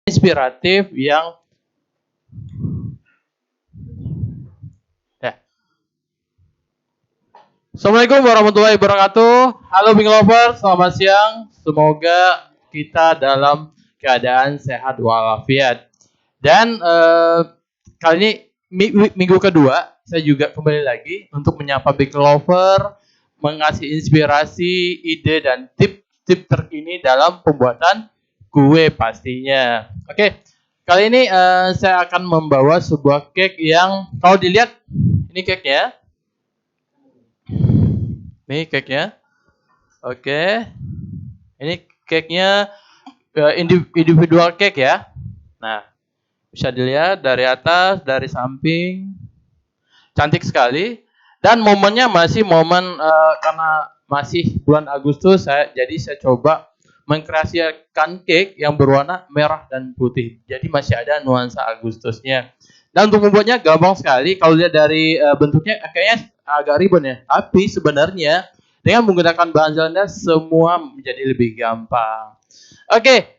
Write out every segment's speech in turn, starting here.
inspiratif yang ya. Assalamualaikum warahmatullahi wabarakatuh. Halo Bing Lover, selamat siang. Semoga kita dalam keadaan sehat walafiat. Dan kali ini minggu kedua saya juga kembali lagi untuk menyapa Big Lover, mengasih inspirasi, ide dan tip-tip terkini dalam pembuatan kue pastinya. Oke, kali ini saya akan membawa sebuah cake yang kalau dilihat ini cake-nya. Ini cake-nya. Oke. Ini cake-nya individual cake ya. Nah, bisa dilihat dari atas, dari samping. Cantik sekali. Dan momennya masih momen karena masih bulan Agustus, jadi saya coba mengkreasikan cake yang berwarna merah dan putih. Jadi masih ada nuansa Agustusnya. Dan untuk membuatnya gampang sekali. Kalau lihat dari bentuknya kayaknya agak ribet ya. Tapi sebenarnya dengan menggunakan bahan zamannya semua menjadi lebih gampang. Oke,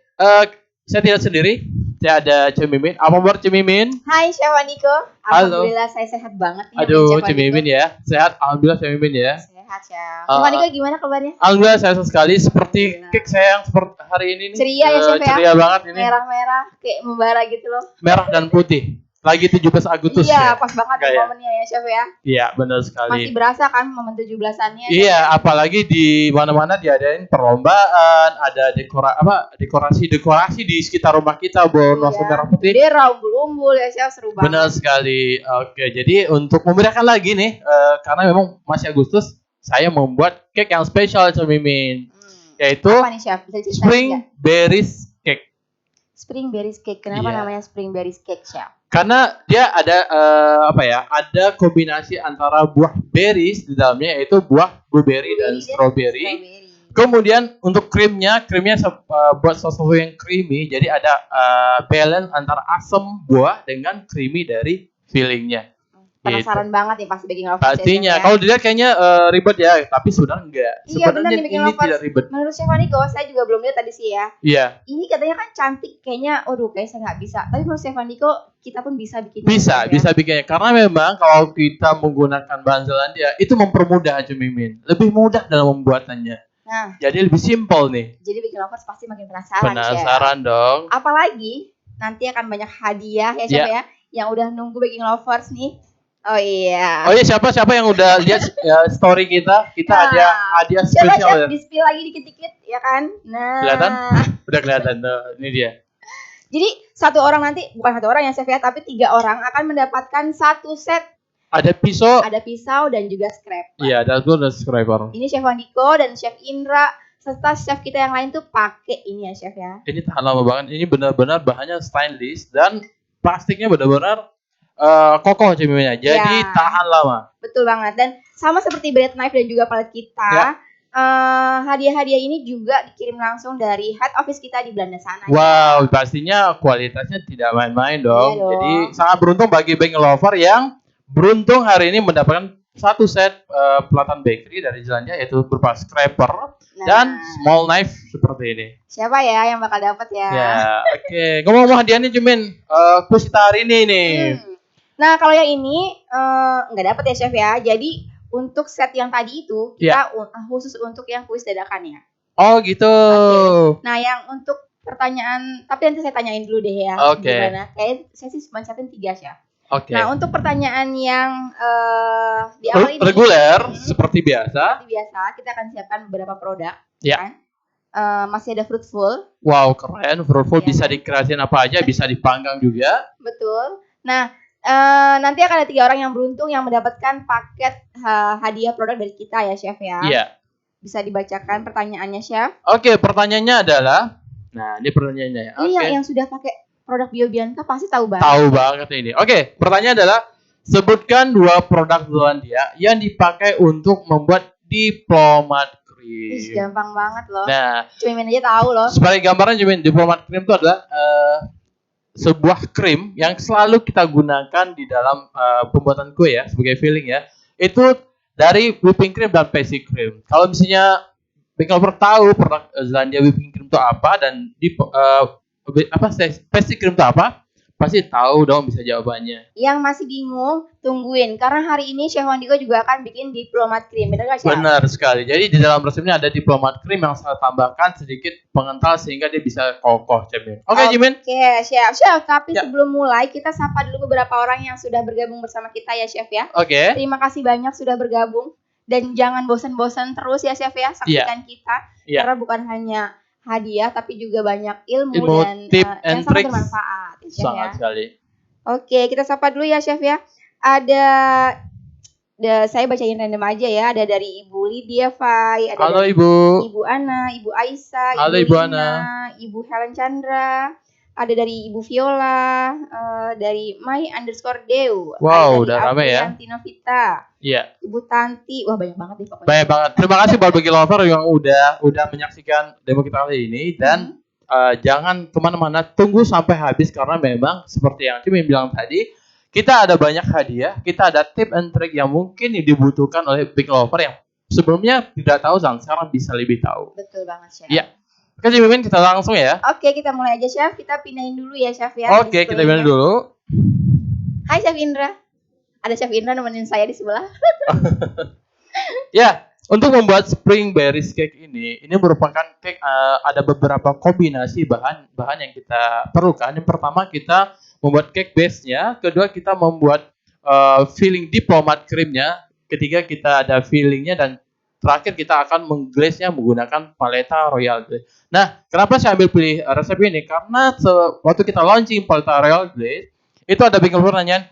saya tidak sendiri. Saya ada Cemimin. Apa kabar Cemimin? Hai Chef Andiko. Alhamdulillah saya sehat banget nih. Aduh Cemimin ya. Sehat. Alhamdulillah Cemimin ya. Sehat Chef. Chef Andiko gimana kabarnya? Alhamdulillah saya sehat sekali. Seperti cake saya yang seperti hari ini nih. Ceria ya Chef ya. Ceria banget ini. Merah-merah kayak membara gitu loh. Merah dan putih. Lagi 17 Agustus iya, ya. pas banget momennya ya Chef ya. Iya, benar sekali. Masih berasa kan momen 17-annya. Iya, apalagi di mana-mana diadain perlombaan, ada dekorasi di sekitar rumah kita bernuansa merah putih. Bendera, umbul-umbul ya Chef, seru banget. Benar sekali. Oke, jadi untuk memeriahkan lagi nih karena memang masih Agustus, saya membuat cake yang spesial Cemimin. Yaitu apa nih Chef? Spring Berries Cake. Spring Berries Cake. Kenapa namanya Spring Berries Cake Chef? Karena dia ada ada kombinasi antara buah berries di dalamnya, yaitu buah blueberry dan strawberry. Kemudian untuk krimnya buat sesuatu yang creamy, jadi ada balance antara asam buah dengan creamy dari fillingnya. Penasaran banget nih pasti baking lovers. Pastinya. Kalau dilihat kayaknya ribet ya, tapi sebenarnya enggak. Iya, sebenarnya ini tidak ribet. Menurut Chef Andiko, saya juga belum lihat tadi sih ya. Iya. Ini katanya kan cantik, kayaknya kayak saya nggak bisa. Tapi menurut Chef Andiko, kita pun bisa bikinnya. Bisa bikinnya. Karena memang kalau kita menggunakan bahan Zelandia, itu mempermudah Cemimin. Lebih mudah dalam membuatannya. Nah, jadi lebih simpel nih. Jadi baking lovers pasti makin penasaran. Penasaran dong. Apalagi nanti akan banyak hadiah ya Chef ya, yang udah nunggu baking lovers nih. Oh iya. Siapa yang udah lihat story kita? Kita ada hadiah spesial ya. Di-spill lagi dikit-dikit ya kan. Nah. Kelihatan? Udah kelihatan tuh. Ini dia. Jadi satu orang nanti, bukan satu orang ya Chef ya, tapi 3 orang akan mendapatkan satu set. Ada pisau dan juga scraper. Iya, ada scraper. Ini Chef Andiko dan Chef Indra serta chef kita yang lain tuh pakai ini ya Chef ya. Ini tahan lama banget. Ini benar-benar bahannya stainless dan plastiknya benar-benar kokoh Cemiminnya. Jadi tahan lama. Betul banget. Dan sama seperti bread knife dan juga palet kita, hadiah-hadiah ini juga dikirim langsung dari head office kita di Belanda sana. Wow, pastinya kualitasnya tidak main-main dong. Iya dong. Jadi sangat beruntung bagi baking lover yang beruntung hari ini mendapatkan satu set pelatan bakery dari Zelandia, yaitu berupa scraper dan small knife seperti ini. Siapa ya yang bakal dapat ya? Ya, oke. Ngomong-ngomong hadiahnya Cemin, quiz kita hari ini nih. Nah, kalau yang ini nggak dapat ya Chef ya. Jadi untuk set yang tadi itu kita khusus untuk yang kuis dadakan ya. Oh gitu. Okay. Nah, yang untuk pertanyaan, tapi nanti saya tanyain dulu deh ya. Oke. Gimana? Kayak saya sih cuma siapin 3 Chef. Oke. Nah, untuk pertanyaan yang di awal ini reguler seperti biasa. Kita akan siapkan beberapa produk. Ya. Kan? Masih ada fruitful. Wow, keren. Fruitful bisa dikreasiin apa aja, bisa dipanggang juga. Betul. Nah, nanti akan ada 3 orang yang beruntung yang mendapatkan paket hadiah produk dari kita ya Chef ya. Iya. Bisa dibacakan pertanyaannya Chef. Oke, pertanyaannya adalah, nah ini pertanyaannya ya. Ini yang sudah pakai produk BioBianca pasti tahu banget. Tahu banget ini. Oke, pertanyaan adalah sebutkan 2 produk Zelandia yang dipakai untuk membuat diplomat cream. Gampang banget loh. Nah, Cemimin aja tahu loh. Sebagai gambaran Cemimin, diplomat cream itu adalah sebuah krim yang selalu kita gunakan di dalam pembuatan kue ya, sebagai filling ya. Itu dari whipping cream dan basic cream. Kalau misalnya baking lover tahu produk Zelandia whipping cream itu apa dan Pasty cream itu apa? Pasti tahu dong bisa jawabannya. Yang masih bingung, tungguin. Karena hari ini Chef Wandiko juga akan bikin diplomat cream. Bener gak, Chef? Benar sekali. Jadi di dalam resepnya ada diplomat cream yang saya tambahkan sedikit pengental sehingga dia bisa kokoh, Jimin. Oke, Jimin. Oke, Chef. Tapi Ya. sebelum mulai, kita sapa dulu beberapa orang yang sudah bergabung bersama kita ya, Chef ya. Oke. Terima kasih banyak sudah bergabung. Dan jangan bosan-bosan terus ya, Chef ya. Saksikan kita. Iya. Karena bukan hanya hadiah, tapi juga banyak ilmu dan tip yang and sangat tricks. bermanfaat. Ya, Chef, Sangat ya. sekali. Oke, kita sapa dulu ya, Chef ya. Saya bacain random aja ya. Ada dari Ibu Lydia Fai, ada Halo dari Ibu. Ibu Ana, Ibu Aisyah, Halo, Ibu Ibu Lina, Ana. Ibu Helen Chandra, ada dari Ibu Viola, dari My_Dew, Wow, ada udah dari rame ya. Aprianti Novita, Iya. Ibu Tanti, wah banyak banget nih pokoknya. Banyak banget. Terima kasih buat bagi lover yang udah menyaksikan demo kita kali ini dan jangan kemana-mana, tunggu sampai habis karena memang seperti yang Cimin bilang tadi, kita ada banyak hadiah, kita ada tip and trick yang mungkin dibutuhkan oleh big lover yang sebelumnya tidak tahu dan sekarang bisa lebih tahu. Betul banget, Chef. Iya. Oke, Cimin, kita langsung ya. Oke, kita mulai aja, Chef. Kita pindahin dulu ya, Chef ya. Oke, kita pindahin dulu. Hai, Chef Indra. Ada Chef Indra nemenin saya di sebelah. Ya, untuk membuat spring berries cake ini merupakan cake, ada beberapa kombinasi bahan yang kita perlukan. Yang pertama kita membuat cake base-nya, kedua kita membuat filling diplomat cream-nya, ketiga kita ada filling-nya, dan terakhir kita akan mengglaze-nya menggunakan paleta royal glaze. Nah, kenapa saya ambil pilih resep ini? Karena waktu kita launching paleta royal glaze, itu ada bikin pertanyaan,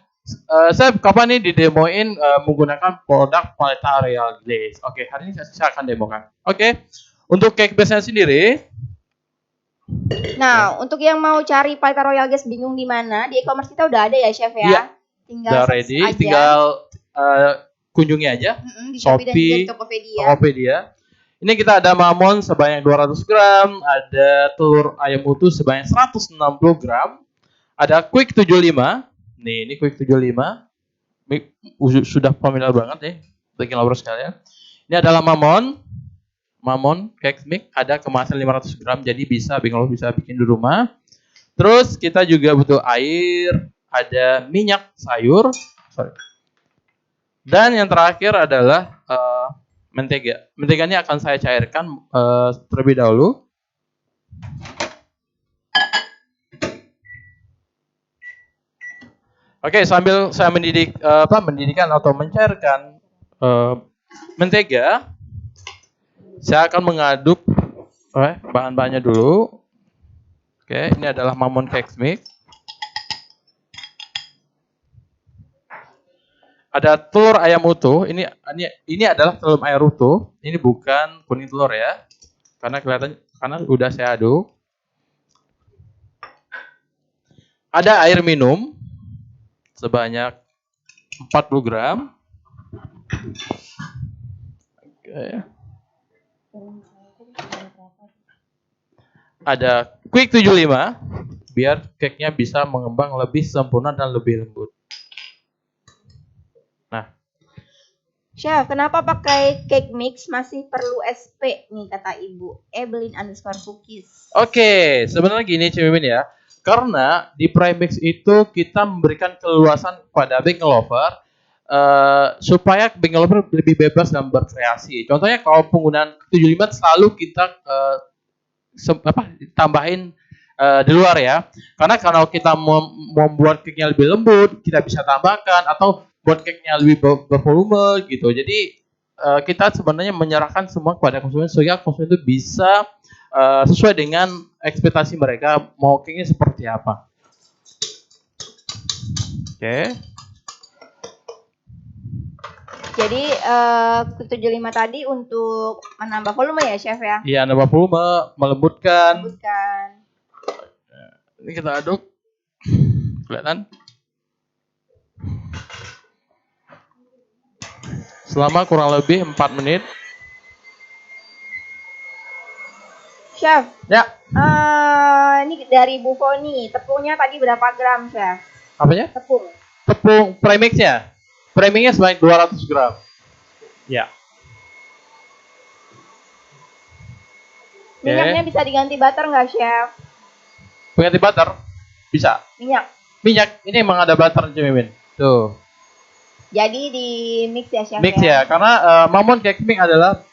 saya kapan nih didemoin menggunakan produk paleta royal glaze. Oke, hari ini saya akan demokan. Oke, untuk cake base-nya sendiri. Nah, untuk yang mau cari paleta royal glaze bingung di mana, di e-commerce kita udah ada ya, Chef ya. Iya. Tinggal Udah search ready, aja. tinggal kunjungi aja di Shopee dan juga Shopee, di Tokopedia. Tokopedia. Ini kita ada mamon sebanyak 200 gram, ada telur ayam utuh sebanyak 160 gram, ada quick 75. Nih, ini quick 75. Sudah familiar banget ya, bagi lovers sekalian. Ini adalah mamon cake mix, ada kemasan 500 gram, jadi bisa bikin di rumah. Terus kita juga butuh air, ada minyak sayur, dan yang terakhir adalah mentega. Menteganya akan saya cairkan terlebih dahulu. Oke, sambil saya mendidihkan atau mencairkan mentega, saya akan mengaduk bahan-bahannya dulu. Oke, ini adalah mamon cake mix. Ada telur ayam utuh. Ini adalah telur ayam utuh. Ini bukan kuning telur ya, karena udah saya aduk. Ada air minum sebanyak 40 gram. Oke. Ada quick 75 biar cake-nya bisa mengembang lebih sempurna dan lebih lembut. Nah, Chef, kenapa pakai cake mix masih perlu SP nih kata Ibu Evelyn_cookies. Oke, sebenarnya gini Cimin ya. Karena di premix itu kita memberikan keluasan kepada baking lover supaya baking lover lebih bebas dalam berkreasi. Contohnya kalau penggunaan 75 selalu kita tambahin di luar ya. Karena kalau kita membuat cake-nya lebih lembut, kita bisa tambahkan atau buat cake-nya lebih bervolume gitu. Jadi kita sebenarnya menyerahkan semua kepada konsumen sehingga konsumen itu bisa sesuai dengan ekspektasi mereka mau cake-nya seperti apa. Oke. Jadi 75 tadi untuk menambah volume ya, Chef ya? Iya, nambah volume, melembutkan. Ini kita aduk. Kelihatan? Selama kurang lebih 4 menit. Chef. Ya. Ini dari Bu Foni. Tepungnya tadi berapa gram, Chef? Apanya? Tepung premixnya. Premixnya sebanyak 200 gram. Ya. Minyaknya bisa diganti butter nggak, Chef? Pengganti butter bisa. Minyak ini emang ada butter Cik Mimin. Tuh. Jadi di mix ya chef. Mix ya, karena Mammon Cake Mix adalah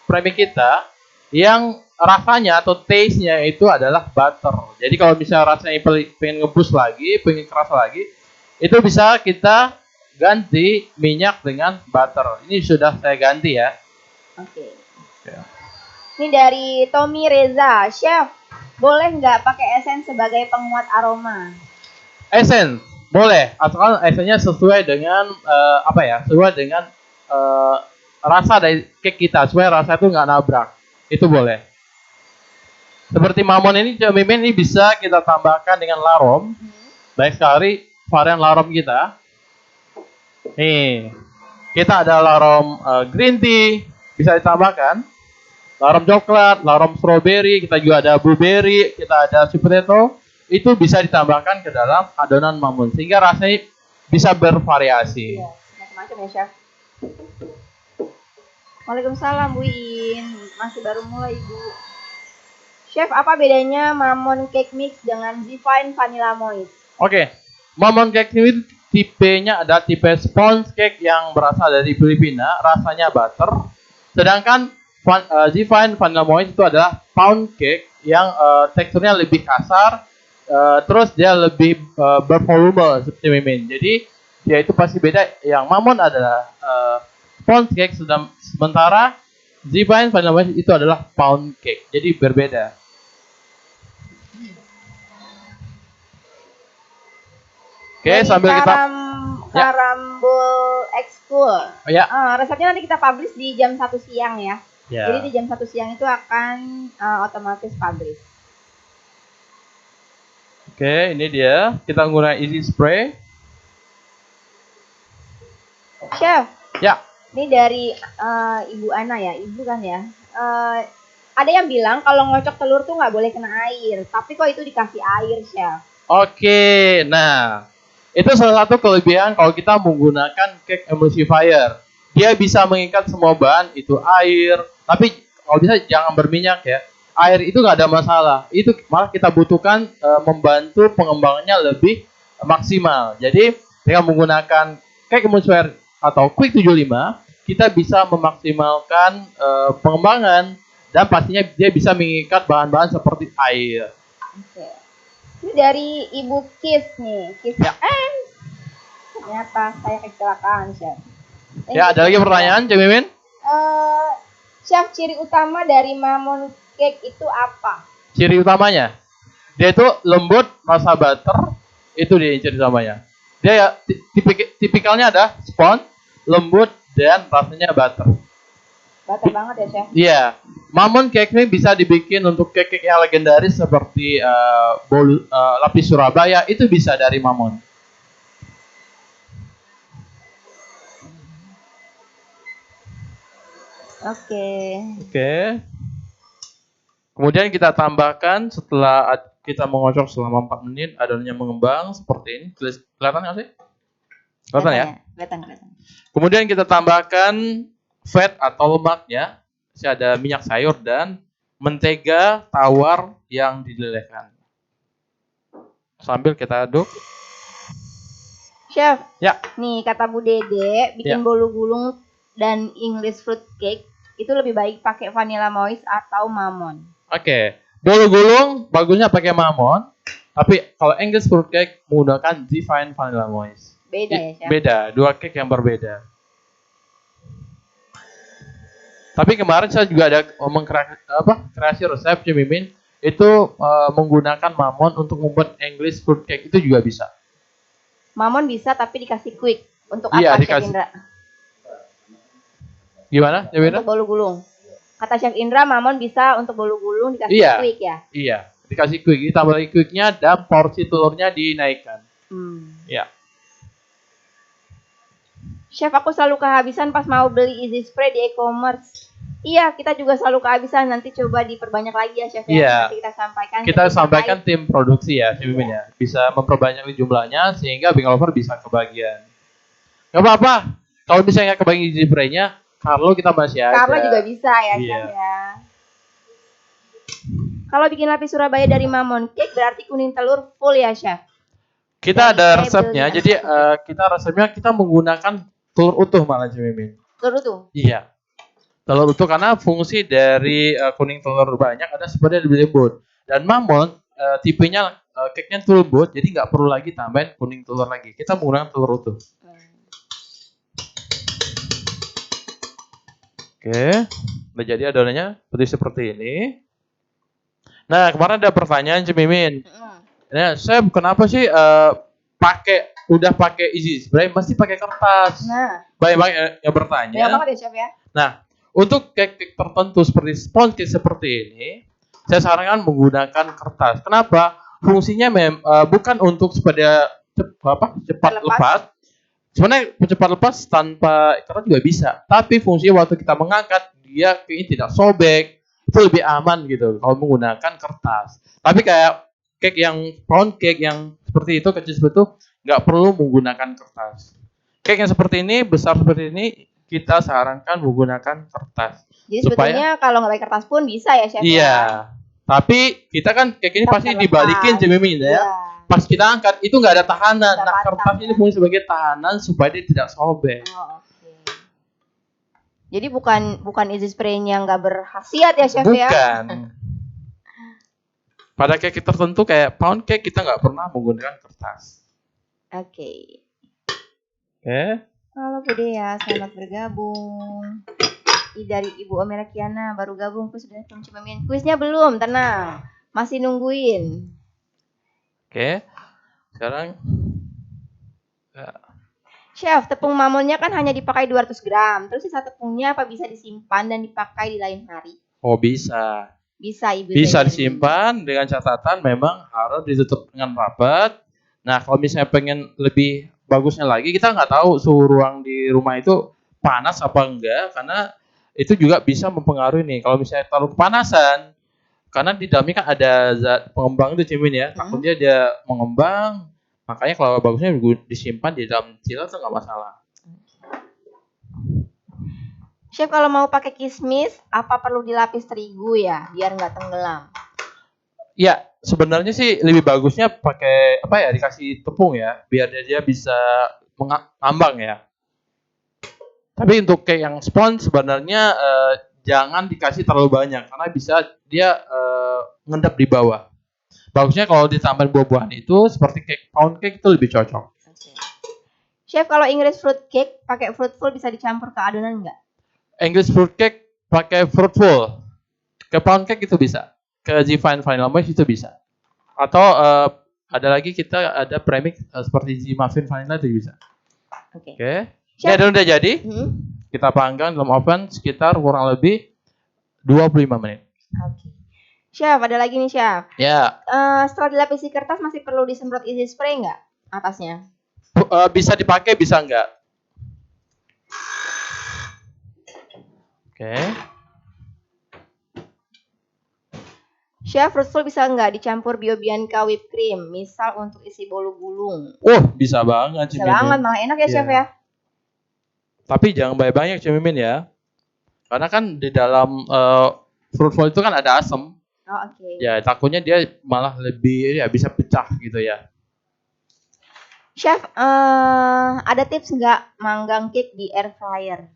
premix kita yang rasanya atau taste-nya itu adalah butter. Jadi kalau misalnya rasanya pengen ngebus lagi, pengen keras lagi, itu bisa kita ganti minyak dengan butter. Ini sudah saya ganti ya. Oke. Ini dari Tommy Reza, chef, boleh nggak pakai esen sebagai penguat aroma? Esen boleh, asalkan esennya sesuai dengan sesuai dengan rasa dari cake kita, supaya rasa itu nggak nabrak. Itu boleh. Seperti Mammon ini, Cik Mimin, ini bisa kita tambahkan dengan larom. Baik sekali varian larom kita. Nih, kita ada larom green tea, bisa ditambahkan. Larom coklat, larom strawberry, kita juga ada blueberry, kita ada sweet potato. Itu bisa ditambahkan ke dalam adonan Mammon sehingga rasanya bisa bervariasi. Iya, macam-macam ya, chef. Waalaikumsalam, Bu In. Masih baru mulai, Ibu. Chef, apa bedanya Mammon Cake Mix dengan Zifine Vanilla Moist? Oke. Mammon Cake Mix tipenya ada tipe sponge cake yang berasal dari Filipina, rasanya butter. Sedangkan Zifine Vanilla Moist itu adalah pound cake yang teksturnya lebih kasar, terus dia lebih bervolume seperti Mimin. Jadi ya itu pasti beda. Yang Mammon adalah sponge cake, sementara Zifine Vanilla Moist itu adalah pound cake. Jadi berbeda. Oke, sambil kita Karambol Excool. Ya. Resepnya nanti kita publish di jam 1 siang ya. Ya. Jadi di jam 1 siang itu akan otomatis publish. Oke, ini dia. Kita menggunakan easy spray. Chef. Ya. Ini dari Ibu Ana ya, Ibu kan ya. Ada yang bilang kalau ngocok telur tuh nggak boleh kena air, tapi kok itu dikasih air, Chef? Oke, nah itu salah satu kelebihan kalau kita menggunakan cake emulsifier. Dia bisa mengikat semua bahan, itu air, tapi kalau bisa jangan berminyak ya. Air itu nggak ada masalah. Itu malah kita butuhkan membantu pengembangannya lebih maksimal. Jadi dengan menggunakan cake emulsifier atau Quick 75, kita bisa memaksimalkan pengembangan dan pastinya dia bisa mengikat bahan-bahan seperti air. Oke. Ini dari Ibu Kis nih. Kis ya. Ternyata saya kecelakaan, Chef. Ya, ada lagi pertanyaan, Cik Mimin? Chef, ciri utama dari Mammon Cake itu apa? Ciri utamanya? Dia itu lembut, rasa butter, itu dia ciri utamanya. Dia ya, tipikalnya ada sponge, lembut, dan rasanya butter. Butter banget ya, Chef? Iya. Mammon Cake ini bisa dibikin untuk cake-cake yang legendaris seperti lapis Surabaya, itu bisa dari Mammon. Oke. Kemudian kita tambahkan setelah kita mengocok selama 4 menit, adonannya mengembang seperti ini. Kelihatan nggak sih? Kelihatan ya? Kelihatan. Kemudian kita tambahkan fat atau lemaknya. Masih ada minyak sayur dan mentega tawar yang dilelehkan. Sambil kita aduk. Chef. Ya. Nih kata Bu Dede, bikin bolu gulung dan English fruit cake itu lebih baik pakai vanilla moist atau Mammon. Oke. Bolu gulung bagusnya pakai Mammon, tapi kalau English fruit cake menggunakan Zifine Vanilla Moist. Beda ya, Chef? Beda, dua cake yang berbeda. Tapi kemarin saya juga ada kreasi resep Cik Mimin itu menggunakan Mammon untuk membuat English fruit cake, itu juga bisa. Mammon bisa tapi dikasih quick untuk apa, Chef Indra? Gimana, Chef Indra? Untuk bolu gulung. Kata Chef Indra, Mammon bisa untuk bolu gulung dikasih quick ya? Iya, dikasih quick. Ditambah lagi quicknya dan porsi telurnya dinaikkan. Ya. Chef, aku selalu kehabisan pas mau beli easy spray di e-commerce. Iya, kita juga selalu kehabisan. Nanti coba diperbanyak lagi ya, Chef. Iya. Nanti kita sampaikan. Kita sampaikan tim produksi ya, Chef Mimin ya. Bisa memperbanyak jumlahnya sehingga Bing Lover bisa kebagian. Gak apa-apa. Kalau misalnya kebagian easy spray-nya, Carlo kita masih ada. Carlo juga bisa ya, Chef ya. Kalau bikin lapis Surabaya dari Mamon Cake berarti kuning telur full ya, Chef? Kita Dari ada saya resepnya. beli Jadi satu kita resepnya kita menggunakan telur utuh malah Cemimin. telur tuh. Iya. Telur utuh karena fungsi dari kuning telur banyak ada sebenarnya lebih lembut. Dan Mamon tipenya cake-nya telur lembut, jadi nggak perlu lagi tambahin kuning telur lagi. Kita menggunakan telur utuh. Oke, udah jadi adonannya seperti ini. Nah, kemarin ada pertanyaan Cemimin. Nah, saya kenapa sih udah pakai easy spray mesti pakai kertas? Nah, Banyak yang bertanya. banyak banget ya, Chef ya. Nah, untuk cake tertentu seperti sponge cake seperti ini, saya sarankan menggunakan kertas. Kenapa? Fungsinya bukan untuk supaya cepat lepas. Sebenarnya cepat lepas tanpa kertas juga bisa. Tapi fungsinya waktu kita mengangkat, dia kayaknya tidak sobek. Itu lebih aman gitu kalau menggunakan kertas. Tapi kayak cake yang pound cake yang seperti itu, kecil seperti itu, nggak perlu menggunakan kertas. Cake yang seperti ini, besar seperti ini, kita sarankan menggunakan kertas. Jadi sebetulnya kalau nggak pakai kertas pun bisa ya, Chef? Iya. Tapi kita kan cake ini pasti dibalikin Cemimin ya. Pas kita angkat itu nggak ada tahanan. Nah, kertas ini fungsi sebagai tahanan supaya dia tidak sobek. Oh, oke. Jadi bukan easy spray-nya nggak berkhasiat ya, Chef ya? Bukan. Pada cake tertentu kayak pound cake kita nggak pernah menggunakan kertas. Oke. Oke. Halo Bude ya, selamat bergabung. Dari Ibu Omera Kiana baru gabung kuis sudah Cemimin. Kuisnya belum, tenang. Masih nungguin. Oke. Sekarang Chef, tepung mamonnya kan hanya dipakai 200 gram. Terus sisa tepungnya apa bisa disimpan dan dipakai di lain hari? Oh, bisa. Bisa, Ibu. Bisa disimpan dengan catatan memang harus ditutup dengan rapat. Nah, kalau misalnya pengen lebih bagusnya lagi, kita nggak tahu suhu ruang di rumah itu panas apa enggak, karena itu juga bisa mempengaruhi nih. Kalau misalnya terlalu kepanasan, karena di dalamnya kan ada zat pengembang itu Cimin ya, takutnya dia mengembang. Makanya kalau bagusnya disimpan di dalam chiller itu nggak masalah. Chef, kalau mau pakai kismis, apa perlu dilapis terigu ya, biar nggak tenggelam? Ya, sebenarnya sih lebih bagusnya pakai dikasih tepung ya, biar dia bisa mengambang ya. Tapi untuk kayak yang sponge sebenarnya jangan dikasih terlalu banyak karena bisa dia ngendap di bawah. Bagusnya kalau ditambahin buah-buahan itu seperti cake pound cake itu lebih cocok. Okay. Chef, kalau English fruit cake pakai fruitful bisa dicampur ke adonan nggak? English fruit cake pakai fruitful. Ke pound cake itu bisa. Ke G-Fine Vanilla Moist itu bisa. Atau ada lagi kita ada premix seperti G-Muffin Vanilla itu bisa. Oke. Ini adonan udah jadi. Kita panggang dalam oven sekitar kurang lebih 25 menit. Oke. Chef, ada lagi nih Chef. Ya. Setelah dilapisi kertas masih perlu disemprot easy spray nggak atasnya? Bisa dipakai, bisa nggak? Oke. Chef, fruitful bisa nggak dicampur Biobianca whipped cream, misal untuk isi bolu gulung? Bisa banget. Bisa banget, malah enak ya Chef ya. Tapi jangan banyak-banyak Cemimin ya. Karena kan di dalam fruitful itu kan ada asam. Oh, oke. Ya, takutnya dia malah lebih bisa pecah gitu ya. Chef, ada tips nggak manggang cake di air fryer?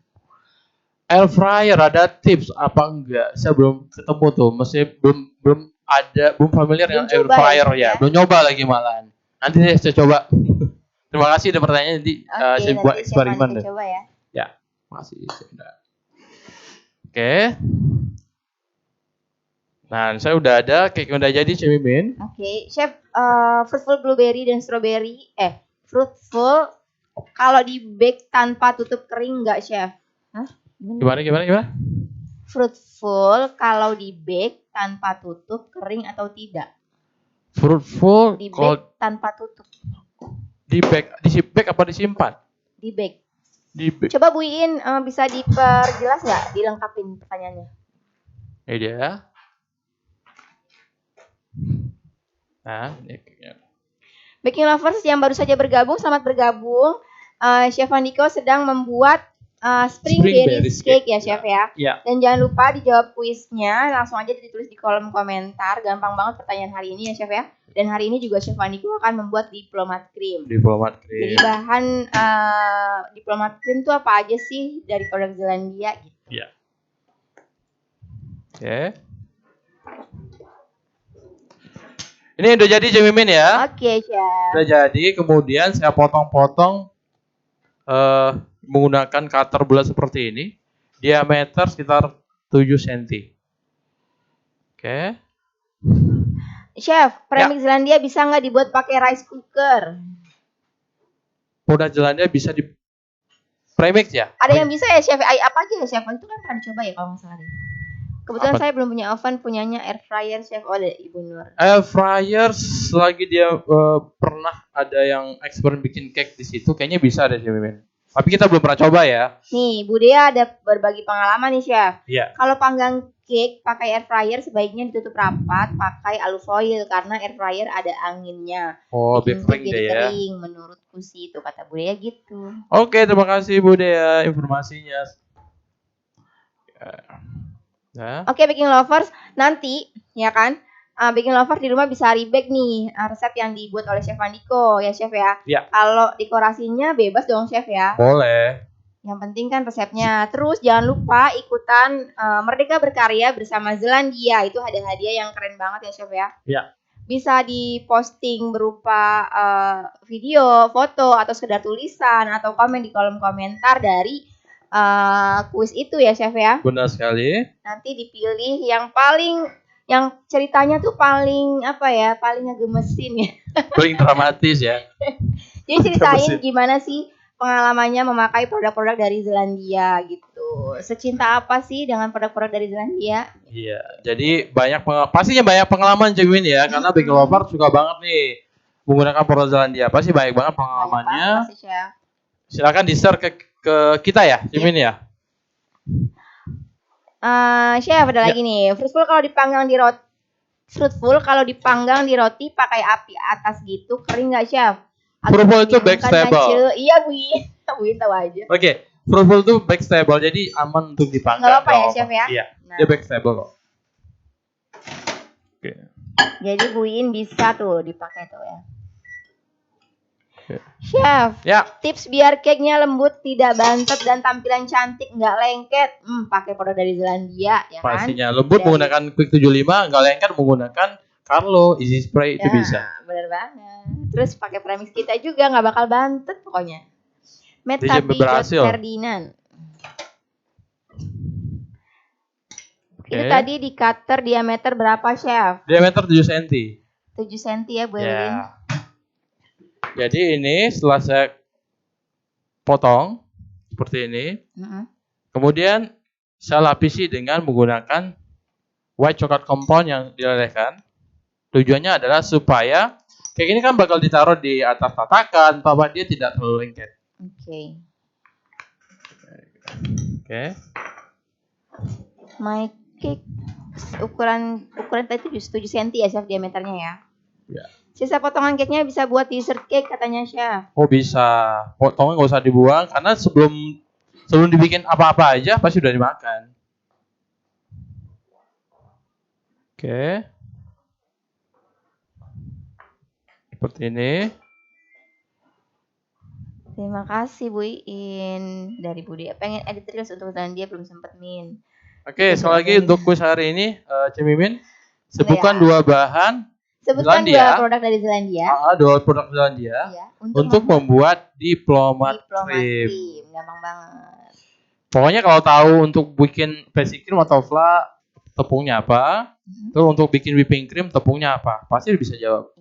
Air fryer ada tips apa enggak? Saya belum ketemu tuh, masih belum familiar dengan air fryer ya. Belum nyoba lagi malahan. Nanti saya coba. Terima kasih udah pertanyaan, nanti saya buat eksperimen deh. Coba ya. Ya, makasih. Oke. Nah, saya udah ada cake udah jadi Cemimin. Oke, Chef, fruitful blueberry dan strawberry. Fruitful kalau di bake tanpa tutup kering nggak Chef? Hah? Gimana? Fruitful kalau di bake tanpa tutup kering atau tidak? Fruitful di bake tanpa tutup. Di bake apa disimpan? Di bake. Coba Bu Iin bisa diperjelas nggak? Dilengkapin pertanyaannya. Ini dia. Nah, ini kayaknya. Baking lovers yang baru saja bergabung, selamat bergabung. Chef Andiko sedang membuat Spring Berries Cake ya Chef ya. Ya. Dan jangan lupa dijawab kuisnya, langsung aja ditulis di kolom komentar. Gampang banget pertanyaan hari ini ya Chef ya. Dan hari ini juga Chef Andiko akan membuat diplomat cream. Diplomat cream. Jadi bahan diplomat cream itu apa aja sih dari produk Zelandia gitu. Ya. Oke. Ini udah jadi Cik Mimin ya. Oke Chef. Udah jadi, kemudian saya potong-potong menggunakan cutter bulat seperti ini. Diameter sekitar 7 cm. Oke. Chef, premix Zelandia bisa nggak dibuat pakai rice cooker? Produk Zelandia bisa di premix ya? Ada yang bisa ya Chef? Apa aja ya Chef? Itu kan pernah coba ya kalau nggak salah. Kebetulan Apa? saya belum punya oven, punyanya air fryer Chef oleh Ibu Nur. Air fryer selagi dia pernah ada yang eksperimen bikin cake di situ, kayaknya bisa deh Cik Mimin. Tapi kita belum pernah coba ya. Nih, Bu Dea ada berbagi pengalaman nih Chef. Iya. Kalau panggang cake pakai air fryer sebaiknya ditutup rapat pakai alufoil karena air fryer ada anginnya. Oh, Bikin biar kering cake deh jadi ya. kering, menurutku sih itu kata Bu Dea gitu. Oke, terima kasih Bu Dea informasinya. Ya. Oke, baking lovers, nanti ya kan, baking lovers di rumah bisa rebake nih resep yang dibuat oleh Chef Andiko ya Chef ya. Ya. Kalau dekorasinya bebas dong Chef ya. Boleh. Yang penting kan resepnya. Terus jangan lupa ikutan Merdeka Berkarya bersama Zelandia. Itu ada hadiah yang keren banget ya Chef ya. Ya. Bisa diposting berupa video, foto, atau sekedar tulisan atau komen di kolom komentar dari kuis itu ya Chef ya. Benar sekali. Nanti dipilih yang ceritanya tuh paling apa ya, paling ngegemesin ya. Paling dramatis ya. Jadi ceritain gimana sih pengalamannya memakai produk-produk dari Zelandia gitu. Secinta apa sih dengan produk-produk dari Zelandia? Iya, jadi pastinya banyak pengalaman Cik Mimin ya, karena baking lover suka banget nih menggunakan produk Zelandia. Pasti banyak banget pengalamannya. Banyak banget sih, Chef. Silakan di-share ke kita ya, Cik Mimin ya. Chef ada lagi nih. Fruitful kalau dipanggang di roti pakai api atas gitu kering nggak Chef? Fruitful itu backstable. Iya Bu Win tahu aja. Oke, fruitful itu backstable, jadi aman untuk dipanggang. Nggak apa-apa ya Chef ya? Iya, Nah. dia backstable kok. Oke. Jadi Bu Win bisa tuh dipakai tuh ya. Oke. Chef, Ya. tips biar cake-nya lembut, tidak bantet dan tampilan cantik, nggak lengket. Pakai produk dari Zelandia ya kan? Pastinya lembut Dari- menggunakan Quick 75, nggak lengket menggunakan Carlo Easy Spray itu bisa. Bener banget. Terus pakai premix kita juga nggak bakal bantet pokoknya. Dia berhasil. Ferdinand. Oke. Itu tadi di cutter diameter berapa Chef? Diameter 7 cm. 7 cm ya Bu Elin. Ya. Jadi ini setelah saya potong seperti ini, kemudian saya lapisi dengan menggunakan white chocolate compound yang dilelehkan. Tujuannya adalah supaya kayak ini kan bakal ditaruh di atas tatakan, bahwa dia tidak terlalu lengket. Oke. Oke. My cake ukuran tadi 7 cm ya Chef diameternya ya. Ya. Sisa potongan cake-nya bisa buat dessert cake katanya Chef. Oh bisa, potongnya nggak usah dibuang karena sebelum dibikin apa-apa aja pasti udah dimakan. Oke. Seperti ini. Terima kasih Bu Iin dari Bu Dea. Pengen edit reels untuk Zelandia belum sempet Min. Oke, sekali lagi untuk kuis hari ini, Cik Mimin, sebutkan dua bahan. Sebutkan Zelandia. dua produk dari Zelandia. Dua produk Zelandia Ya, untuk membuat diplomat cream. Gampang banget. Pokoknya kalau tahu untuk bikin basic cream atau fla tepungnya apa, terus untuk bikin whipping cream tepungnya apa, pasti bisa jawab.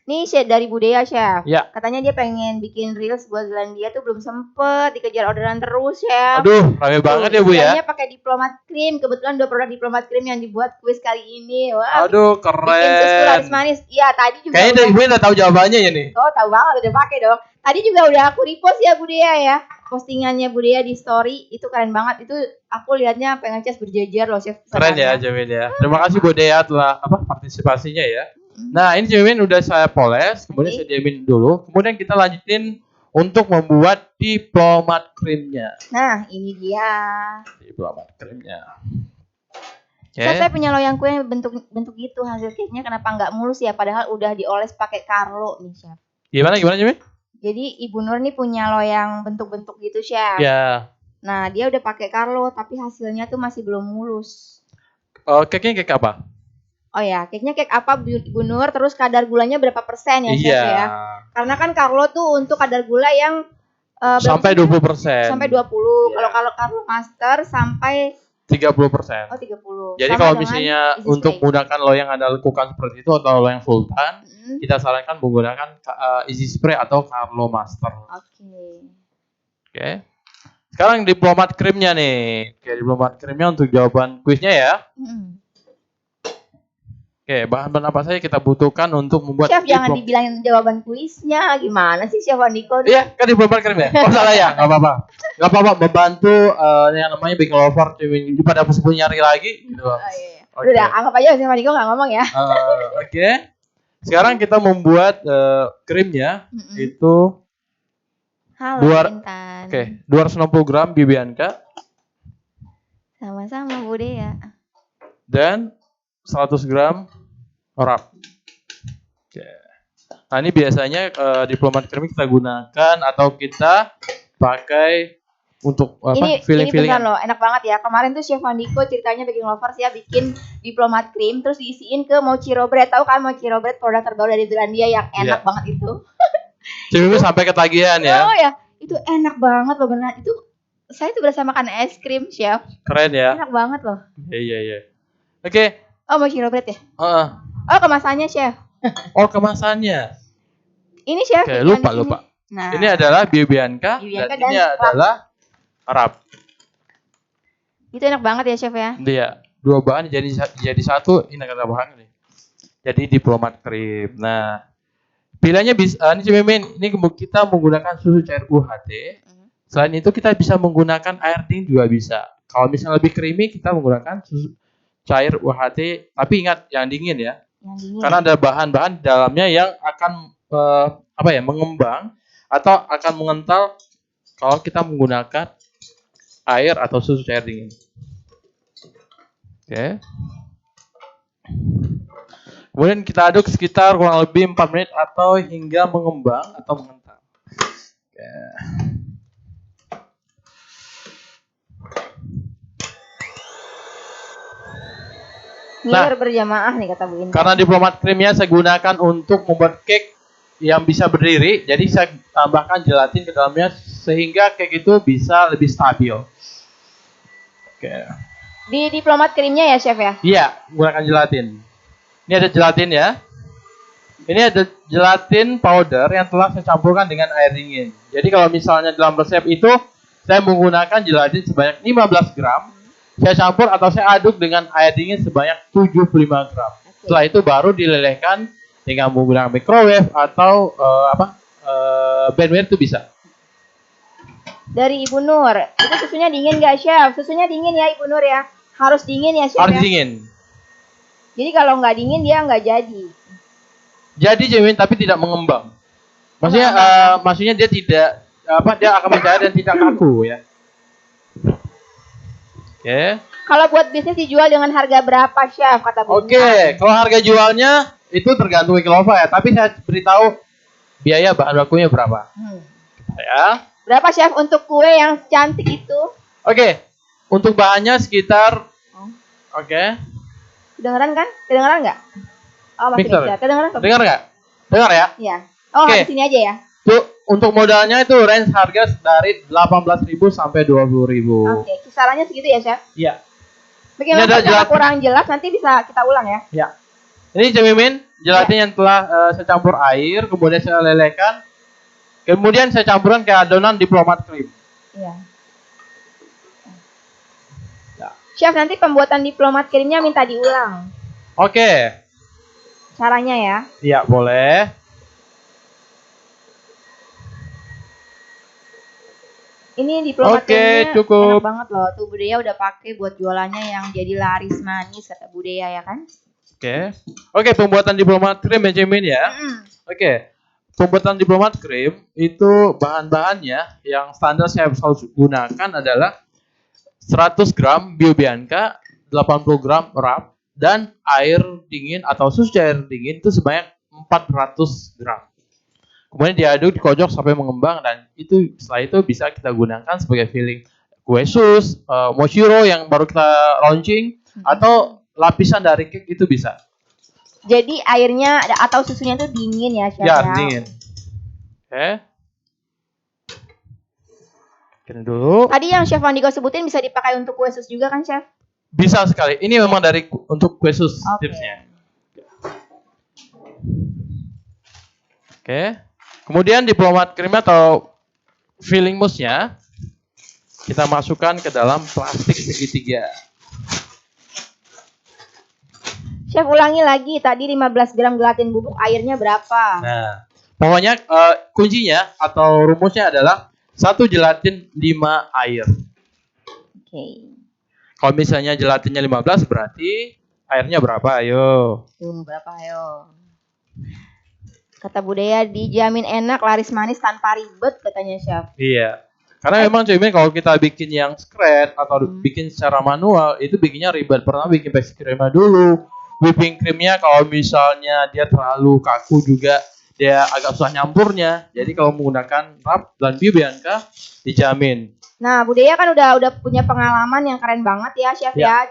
Nih Chef dari Bu Dea Chef. Ya. Katanya dia pengen bikin reels buat Zelandia tuh belum sempet, dikejar orderan terus Chef. Aduh, rame banget ya Bu ya. Istilahnya pakai diplomat cream. Kebetulan dua produk diplomat cream yang dibuat kuis kali ini. Wah. Aduh, Bikin keren. susu laris manis. Iya, tadi juga. Kayaknya Ibu udah tahu jawabannya ya nih. Oh, tahu banget udah pakai dong. Tadi juga udah aku repost ya Bu Dea ya. Postingannya Bu Dea di story itu keren banget. Itu aku lihatnya pengen ngecas berjejer loh Chef. Keren ya Jamin ya. Terima kasih Bu Dea telah partisipasinya ya. Nah, ini Jamin udah saya poles, kemudian saya diamin dulu. Kemudian kita lanjutin untuk membuat diplomat krimnya. Nah, ini dia. Diplomat krimnya. Oke. Chef, saya punya loyang kue yang bentuk gitu, hasil cake-nya kenapa nggak mulus ya? Padahal udah dioles pakai Carlo nih, Chef. Gimana Jimmy? Jadi Ibu Nur nih punya loyang bentuk-bentuk gitu, Chef. Ya. Nah, dia udah pakai Carlo tapi hasilnya tuh masih belum mulus. Cake-nya cake apa? Oh ya, cake-nya cake apa Ibu Nur? Terus kadar gulanya berapa persen ya, Chef Iya. ya? Karena kan Carlo tuh untuk kadar gula yang sampai 20%. Sampai 20. Kalau Carlo Master sampai 30%. Oh, 30. Jadi Sama kalau dengan misalnya easy untuk spray. menggunakan loyang Anda lakukan seperti itu atau loyang sultan, kita sarankan menggunakan easy spray atau Carlo Master. Oke. Sekarang diplomat krimnya nih. Oke, diplomat krimnya untuk jawaban kuisnya ya. Oke, bahan-bahan apa saja kita butuhkan untuk membuat Chef, jangan dibilangin jawaban kuisnya. Gimana sih Chef Andiko? Iya, kan diplomat krim ya. Oh salah ya, nggak apa-apa. Nggak apa-apa, membantu yang namanya bikin lover pada meskipun nyari lagi gitu. Oh, iya. Okay. Udah, anggap aja Chef Andiko nggak ngomong ya. Oke. Sekarang kita membuat krimnya itu. Halo Intan. Oke, 260 gram Bibianka. Sama-sama Bu Dea. Dan 100 gram orap. Oke. Nah ini biasanya diplomat krim kita gunakan atau kita pakai untuk apa? Feeling-feeling. Ini benar loh, enak banget ya. Kemarin tuh Chef Andiko ceritanya Baking Lovers ya bikin diplomat krim terus diisiin ke mochiro bread. Tahu kan mochiro bread produk terbaru dari Zelandia yang enak banget itu. Cuma sampai ketagihan ya. Oh ya, itu enak banget loh benar. Itu saya tuh berasa makan es krim, Chef. Keren ya. Enak banget loh. Iya. Oke. Oh, mochiro bread ya? Oh, kemasannya, Chef. Oh, kemasannya. Ini, Chef. Oke, lupa. Nah. Ini adalah Bibianka dan ini adalah Arab. Itu enak banget ya, Chef ya? Iya. Dua bahan jadi satu, ini kata bahan nih. Jadi diplomat krim. Nah, pilihannya bisa ini kita menggunakan susu cair UHT. Selain itu kita bisa menggunakan air dingin juga bisa. Kalau misalnya lebih creamy kita menggunakan susu cair UHT, tapi ingat yang dingin ya. Yang dingin. Karena ada bahan-bahan di dalamnya yang akan mengembang atau akan mengental kalau kita menggunakan air atau susu cair dingin. Oke. Kemudian kita aduk sekitar kurang lebih 4 menit atau hingga mengembang atau mengental. Oke. Ngiler berjamaah nih kata Bu Intan. Karena diplomat krimnya saya gunakan untuk membuat cake yang bisa berdiri, jadi saya tambahkan gelatin ke dalamnya sehingga cake itu bisa lebih stabil. Oke. Di diplomat krimnya ya, Chef ya? Iya, menggunakan gelatin. Ini ada gelatin ya. Ini ada gelatin powder yang telah saya campurkan dengan air dingin. Jadi kalau misalnya dalam resep itu saya menggunakan gelatin sebanyak 15 gram. Saya campur atau saya aduk dengan air dingin sebanyak 75 gram. Setelah itu baru dilelehkan dengan menggunakan microwave atau blender itu bisa. Dari Ibu Nur, itu susunya dingin nggak, Chef? Susunya dingin ya Ibu Nur ya? Harus dingin ya, Chef? Harus dingin. Jadi kalau nggak dingin dia nggak jadi. Jadi Jamin tapi tidak mengembang. Maksudnya dia tidak dia akan mencair dan tidak kaku ya. Oke. Kalau buat bisnis dijual dengan harga berapa, Chef? Kata Bu. Oke, kalau harga jualnya itu tergantung kilova ya. Tapi saya beritahu biaya bahan bakunya berapa. Ya. Berapa, Chef, untuk kue yang cantik itu? Oke. Untuk bahannya sekitar. Oke. Kedengeran kan? Kedengeran nggak? Oh, masih bisa. Kedengeran kan? Dengar nggak? Dengar ya? Iya. Oh, di sini aja ya. Untuk modalnya itu range harga dari 18.000 sampai 20.000. Oke, kisarannya segitu ya, Chef? Iya. Bagaimana kalau kurang jelas nanti bisa kita ulang ya? Ya. Ini Cemimin, gelatin yang telah saya campur air, kemudian saya lelehkan. Kemudian saya campurkan ke adonan diplomat krim. Iya. Ya. Chef, nanti pembuatan diplomat krimnya minta diulang. Oke. Caranya ya? Iya, boleh. Ini diplomat krimnya cukup. enak banget loh. Tuh Bu Dea udah pakai buat jualannya yang jadi laris manis kata Bu Dea ya kan? Oke, pembuatan diplomat krim Benjamin ya. Oke. pembuatan diplomat cream itu bahan-bahannya yang standar saya selalu gunakan adalah 100 gram Bio Bianca, 80 gram rap, dan air dingin atau susu cair dingin itu sebanyak 400 gram. Kemudian diaduk, dikocok sampai mengembang, dan itu setelah itu bisa kita gunakan sebagai filling kue sus, mochiro yang baru kita launching, atau lapisan dari cake itu bisa. Jadi airnya atau susunya itu dingin ya, Chef Ya, dingin. Oke. Kira dulu. Tadi yang Chef Andiko sebutin bisa dipakai untuk kue sus juga kan, Chef? Bisa sekali. Ini memang dari untuk kue sus tipsnya. Oke. Kemudian diplomat cream atau filling mousse-nya kita masukkan ke dalam plastik segitiga. Chef ulangi lagi, tadi 15 gram gelatin bubuk, airnya berapa? Nah, pokoknya kuncinya atau rumusnya adalah 1 gelatin 5 air. Oke. Kalau misalnya gelatinnya 15 berarti airnya berapa? Ayo. Berapa ayo? Kata Budaya dijamin enak, laris manis tanpa ribet katanya Chef. Iya. Karena memang cuman kalau kita bikin yang scratch atau bikin secara manual itu bikinnya ribet. Pertama bikin basic creamnya dulu. Whipping creamnya kalau misalnya dia terlalu kaku juga dia agak susah nyampurnya. Jadi kalau menggunakan rap dan Bio Bianca dijamin. Nah, Budaya kan udah punya pengalaman yang keren banget ya, Chef ya.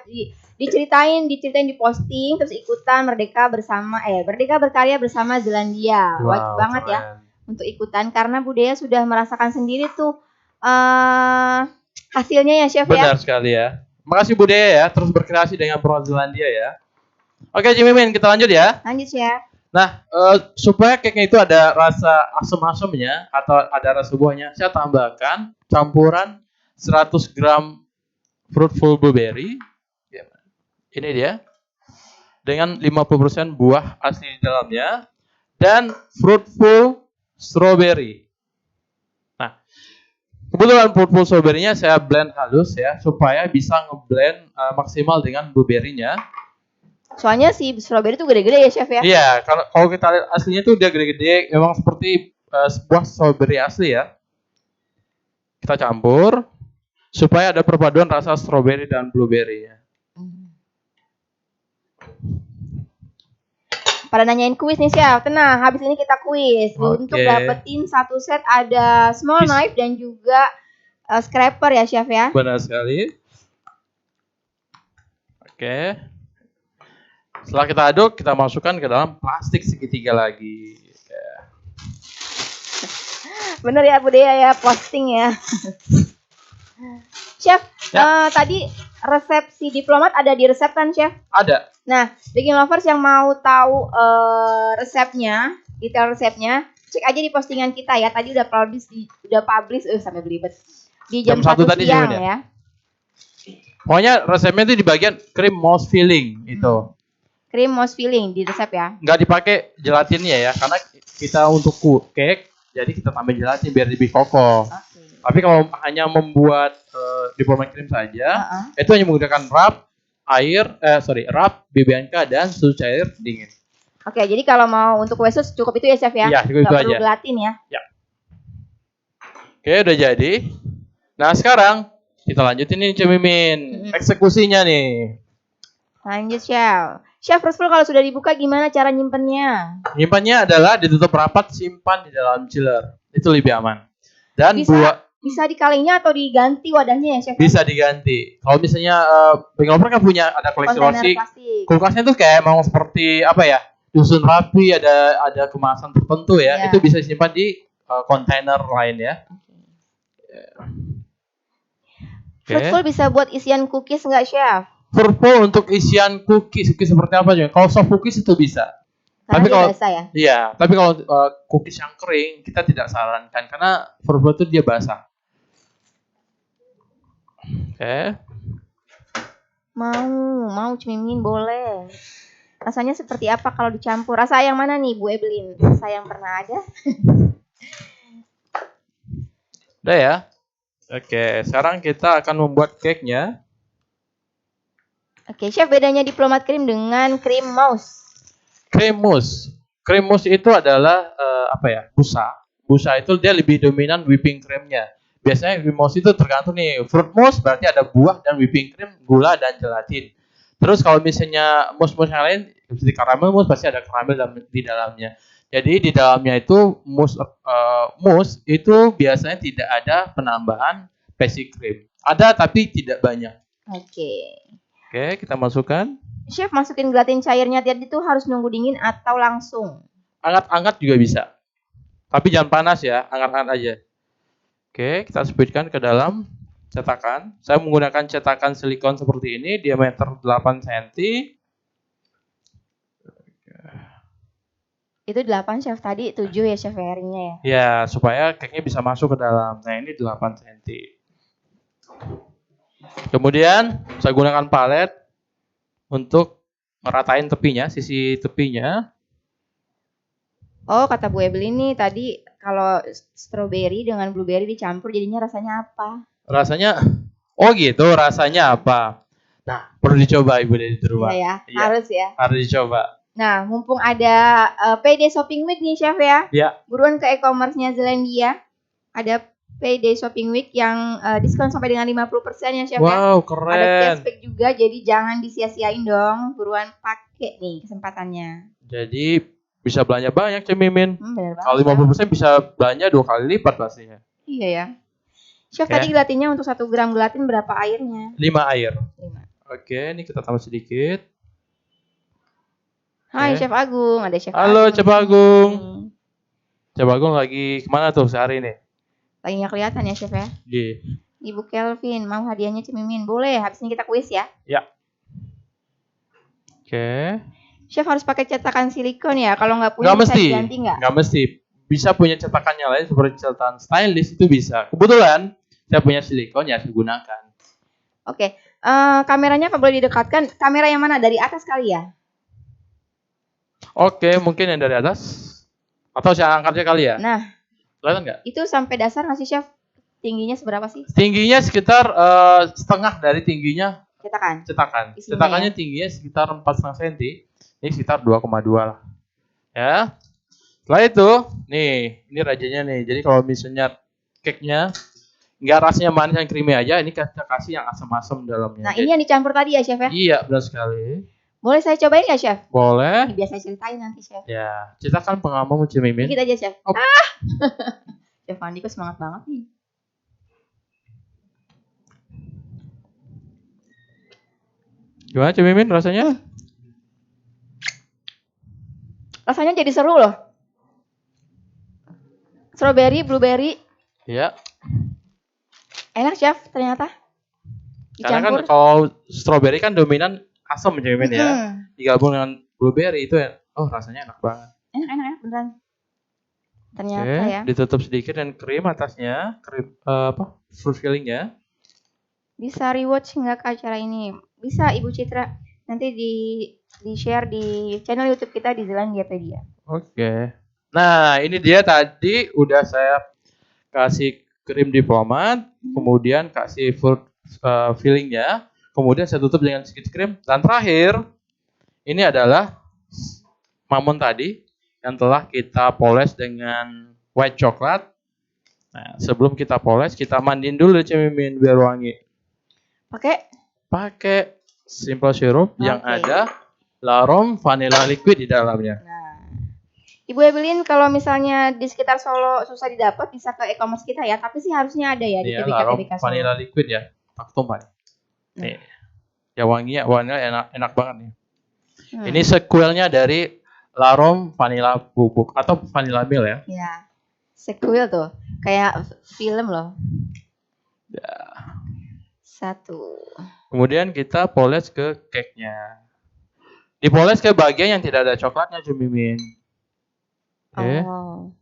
Diceritain di posting terus ikutan Merdeka berkarya bersama Zelandia. Wajib banget keren. Ya untuk ikutan karena Budaya sudah merasakan sendiri tuh hasilnya ya, Chef. Benar sekali ya. Makasih Budaya ya, terus berkreasi dengan produk Zelandia ya. Oke, Cimimin, kita lanjut ya. Lanjut ya. Nah, supaya cake-nya itu ada rasa asam-asamnya atau ada rasa buahnya, saya tambahkan campuran 100 gram fruitful blueberry. Ini dia. Dengan 50% buah asli di dalamnya dan fruitful strawberry. Nah, kebetulan fruitful strawberry-nya saya blend halus ya supaya bisa ngeblend maksimal dengan blueberry-nya. Soalnya si strawberry itu gede-gede ya, Chef ya? Iya, kalau kita lihat aslinya tuh dia gede-gede, memang seperti sebuah strawberry asli ya. Kita campur supaya ada perpaduan rasa strawberry dan blueberry-nya. Pada nanyain kuis nih, Chef. Tenang, habis ini kita kuis. Untuk dapetin satu set ada small knife dan juga scraper ya, Chef ya? Benar sekali. Oke. Setelah kita aduk, kita masukkan ke dalam plastik segitiga lagi. Bener ya Budaya ya, posting ya. Chef, tadi resep si diplomat ada di resep kan, Chef? Ada. Nah, baking lovers yang mau tahu resepnya, detail resepnya, cek aja di postingan kita ya. Tadi udah publish sampai belibet. Di jam 1 siang ya. Pokoknya resepnya itu di bagian cream mousse filling itu. Cream mousse filling di resep ya. Nggak dipakai gelatinnya ya, karena kita untuk cake, jadi kita tambah gelatin biar lebih kokoh. Tapi kalau hanya membuat diplomat cream saja, itu hanya menggunakan rap, Bio Bianca dan susu cair dingin. Oke, jadi kalau mau untuk kue sus cukup itu ya, Chef ya? Iya, cukup itu aja. Nggak perlu gelatin ya? Ya. Oke, udah jadi. Nah, sekarang kita lanjutin nih, Cemimin. Eksekusinya nih. Lanjut, Chef. Chef, first kalau sudah dibuka gimana cara nyimpennya? Nyimpannya adalah ditutup rapat, simpan di dalam chiller. Itu lebih aman. Dan bisa dikalinya atau diganti wadahnya ya, Chef? Bisa diganti. Kalau misalnya baking lover kan punya ada koleksi kulkasnya tuh kayak mau seperti apa ya? Dusun rapi, ada kemasan tertentu ya. Itu bisa disimpan di kontainer lain ya. Fruitful bisa buat isian cookies nggak, Chef? Fruitful untuk isian cookies seperti apa aja? Kalau soft cookies itu bisa. Karena tapi kalau basah ya? Iya, tapi kalau cookies yang kering kita tidak sarankan karena fruitful itu dia basah. Oke. Mau Cemimin boleh. Rasanya seperti apa kalau dicampur? Rasa yang mana nih, Bu Evelyn? Rasa yang pernah ada? Udah ya. Oke, sekarang kita akan membuat cake-nya. Oke, Chef, bedanya diplomat cream dengan cream mousse. Cream mousse. Krim mousse itu adalah apa ya? Busa. Busa itu dia lebih dominan whipping creamnya. Biasanya mousse itu tergantung nih. Fruit mousse berarti ada buah dan whipping cream, gula dan gelatin. Terus kalau misalnya mousse-mousse yang lain seperti caramel mousse pasti ada caramel di dalamnya. Jadi di dalamnya itu mousse itu biasanya tidak ada penambahan basic cream. Ada tapi tidak banyak. Oke. Oke, kita masukkan. Chef, masukin gelatin cairnya tadi itu harus nunggu dingin atau langsung? Anget-anget juga bisa. Tapi jangan panas ya, anget-anget aja. Oke, kita speedkan ke dalam cetakan. Saya menggunakan cetakan silikon seperti ini, diameter 8 cm. Itu 8 Chef tadi, 7 ya Chef ringnya ya? Ya, supaya cake-nya bisa masuk ke dalam. Nah, ini 8 cm. Kemudian, saya gunakan palet untuk meratain tepinya, sisi tepinya. Oh, kata Bu Evelyn nih tadi kalau strawberry dengan blueberry dicampur jadinya rasanya apa? Rasanya, oh gitu, rasanya apa? Nah, perlu dicoba Ibu di rumah. Iya ya, Iya, harus ya. harus dicoba. Nah, mumpung ada PD Shopping Week nih Chef ya. Iya. Buruan ke e-commerce-nya Zealandia. Ada PD Shopping Week yang diskon sampai dengan 50% ya Chef ya. Wow, keren. Ada cashback juga, jadi jangan disia-siain dong. Buruan pakai nih kesempatannya. Jadi bisa belanja banyak Cik Mimin. Bener banget. Kalau 50% bisa belanja 2 kali lipat pastinya. Iya ya. Chef, Oke. tadi gelatinnya untuk 1 gram gelatin berapa airnya? 5 air. 5. Oke, ini kita tambah sedikit. Hai Oke. Chef Agung, ada Chef Halo Agung. Chef Agung. Chef Agung lagi kemana tuh sehari ini? Lagi nggak kelihatan ya Chef ya. Iya. Ibu Kelvin, mau hadiahnya Cimimin? Boleh, habis ini kita kuis ya. Ya. Oke. Chef harus pakai cetakan silikon ya, kalau nggak punya Nggak bisa mesti. diganti nggak? Nggak mesti. Bisa punya cetakannya lain seperti cetakan stainless itu bisa. Kebetulan saya punya silikon ya saya gunakan. Oke, kameranya apa boleh didekatkan? Kamera yang mana? Dari atas kali ya? Oke, mungkin yang dari atas. Atau saya angkatnya kali ya? Nah, Kelihatan nggak? itu sampai dasar nggak sih Chef? Tingginya seberapa sih? Tingginya sekitar setengah dari tingginya Cetakan. cetakan. Isinya Cetakannya ya? tingginya sekitar 4,5 cm. Ini sekitar 2,2 lah. Ya. Setelah itu, nih, ini rajanya nih. Jadi kalau misalnya cake-nya nggak rasanya manis dan creamy aja, ini kita kasih yang asam-asam dalamnya. Nah, ini yang dicampur tadi ya Chef ya? Iya, benar sekali. Boleh saya cobain ya Chef? Boleh. Ini biasa ceritain nanti Chef. Ya, ceritakan pengalamanmu Cimimin. Dikit aja Chef. Oh. Chef Andi kok semangat banget nih. Gimana Cimimin rasanya? Rasanya jadi seru loh. Strawberry, blueberry, Iya. enak Chef ternyata. Karena kan Dicampur. kalau strawberry kan dominan asam Cimimin ya. Mm-mm. Digabung dengan blueberry itu ya, oh rasanya enak banget. Enak beneran. Ternyata Oke, ya. ditutup sedikit dan krim atasnya, krim fruit fillingnya. Bisa rewatch nggak ke acara ini? Bisa Ibu Citra. Nanti di share di channel YouTube kita di Zealandiapedia. Oke. Nah, ini dia tadi udah saya kasih krim diplomat, kemudian kasih fruit fillingnya, kemudian saya tutup dengan sedikit krim, dan terakhir ini adalah mamon tadi yang telah kita poles dengan white coklat. Nah, sebelum kita poles, kita mandiin dulu Cimimin biar wangi. Pakai simple syrup yang Oke. ada larom vanilla liquid di dalamnya. Nah, Ibu Evelyn kalau misalnya di sekitar Solo susah didapat bisa ke e-commerce kita ya. Tapi sih harusnya ada ya di Ini ya, TBK larom Solo. vanilla liquid ya. Tak tumpah. Nih. Ya wanginya enak banget nih. Ini sequelnya dari larom vanilla bubuk atau vanilla milk ya. Ya. Sequel tuh. Kayak film loh. Ya. 1. Kemudian kita poles ke cake-nya. Dipoles ke bagian yang tidak ada coklatnya Cimimin. Oke. Oh.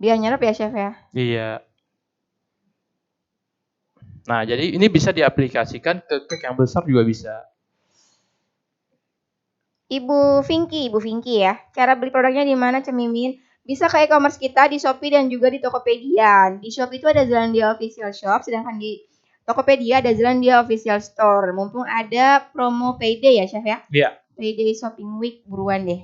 Biar nyerap ya Chef ya. Iya. Nah, jadi ini bisa diaplikasikan ke cake yang besar juga bisa. Ibu Vinky ya. Cara beli produknya di mana Cemimin? Bisa ke e-commerce kita di Shopee dan juga di Tokopedia. Di Shopee itu ada Zealandia Official Shop, sedangkan di Tokopedia ada Zealandia Official Store. Mumpung ada promo payday ya Chef ya. Iya. Payday Shopping Week buruan deh.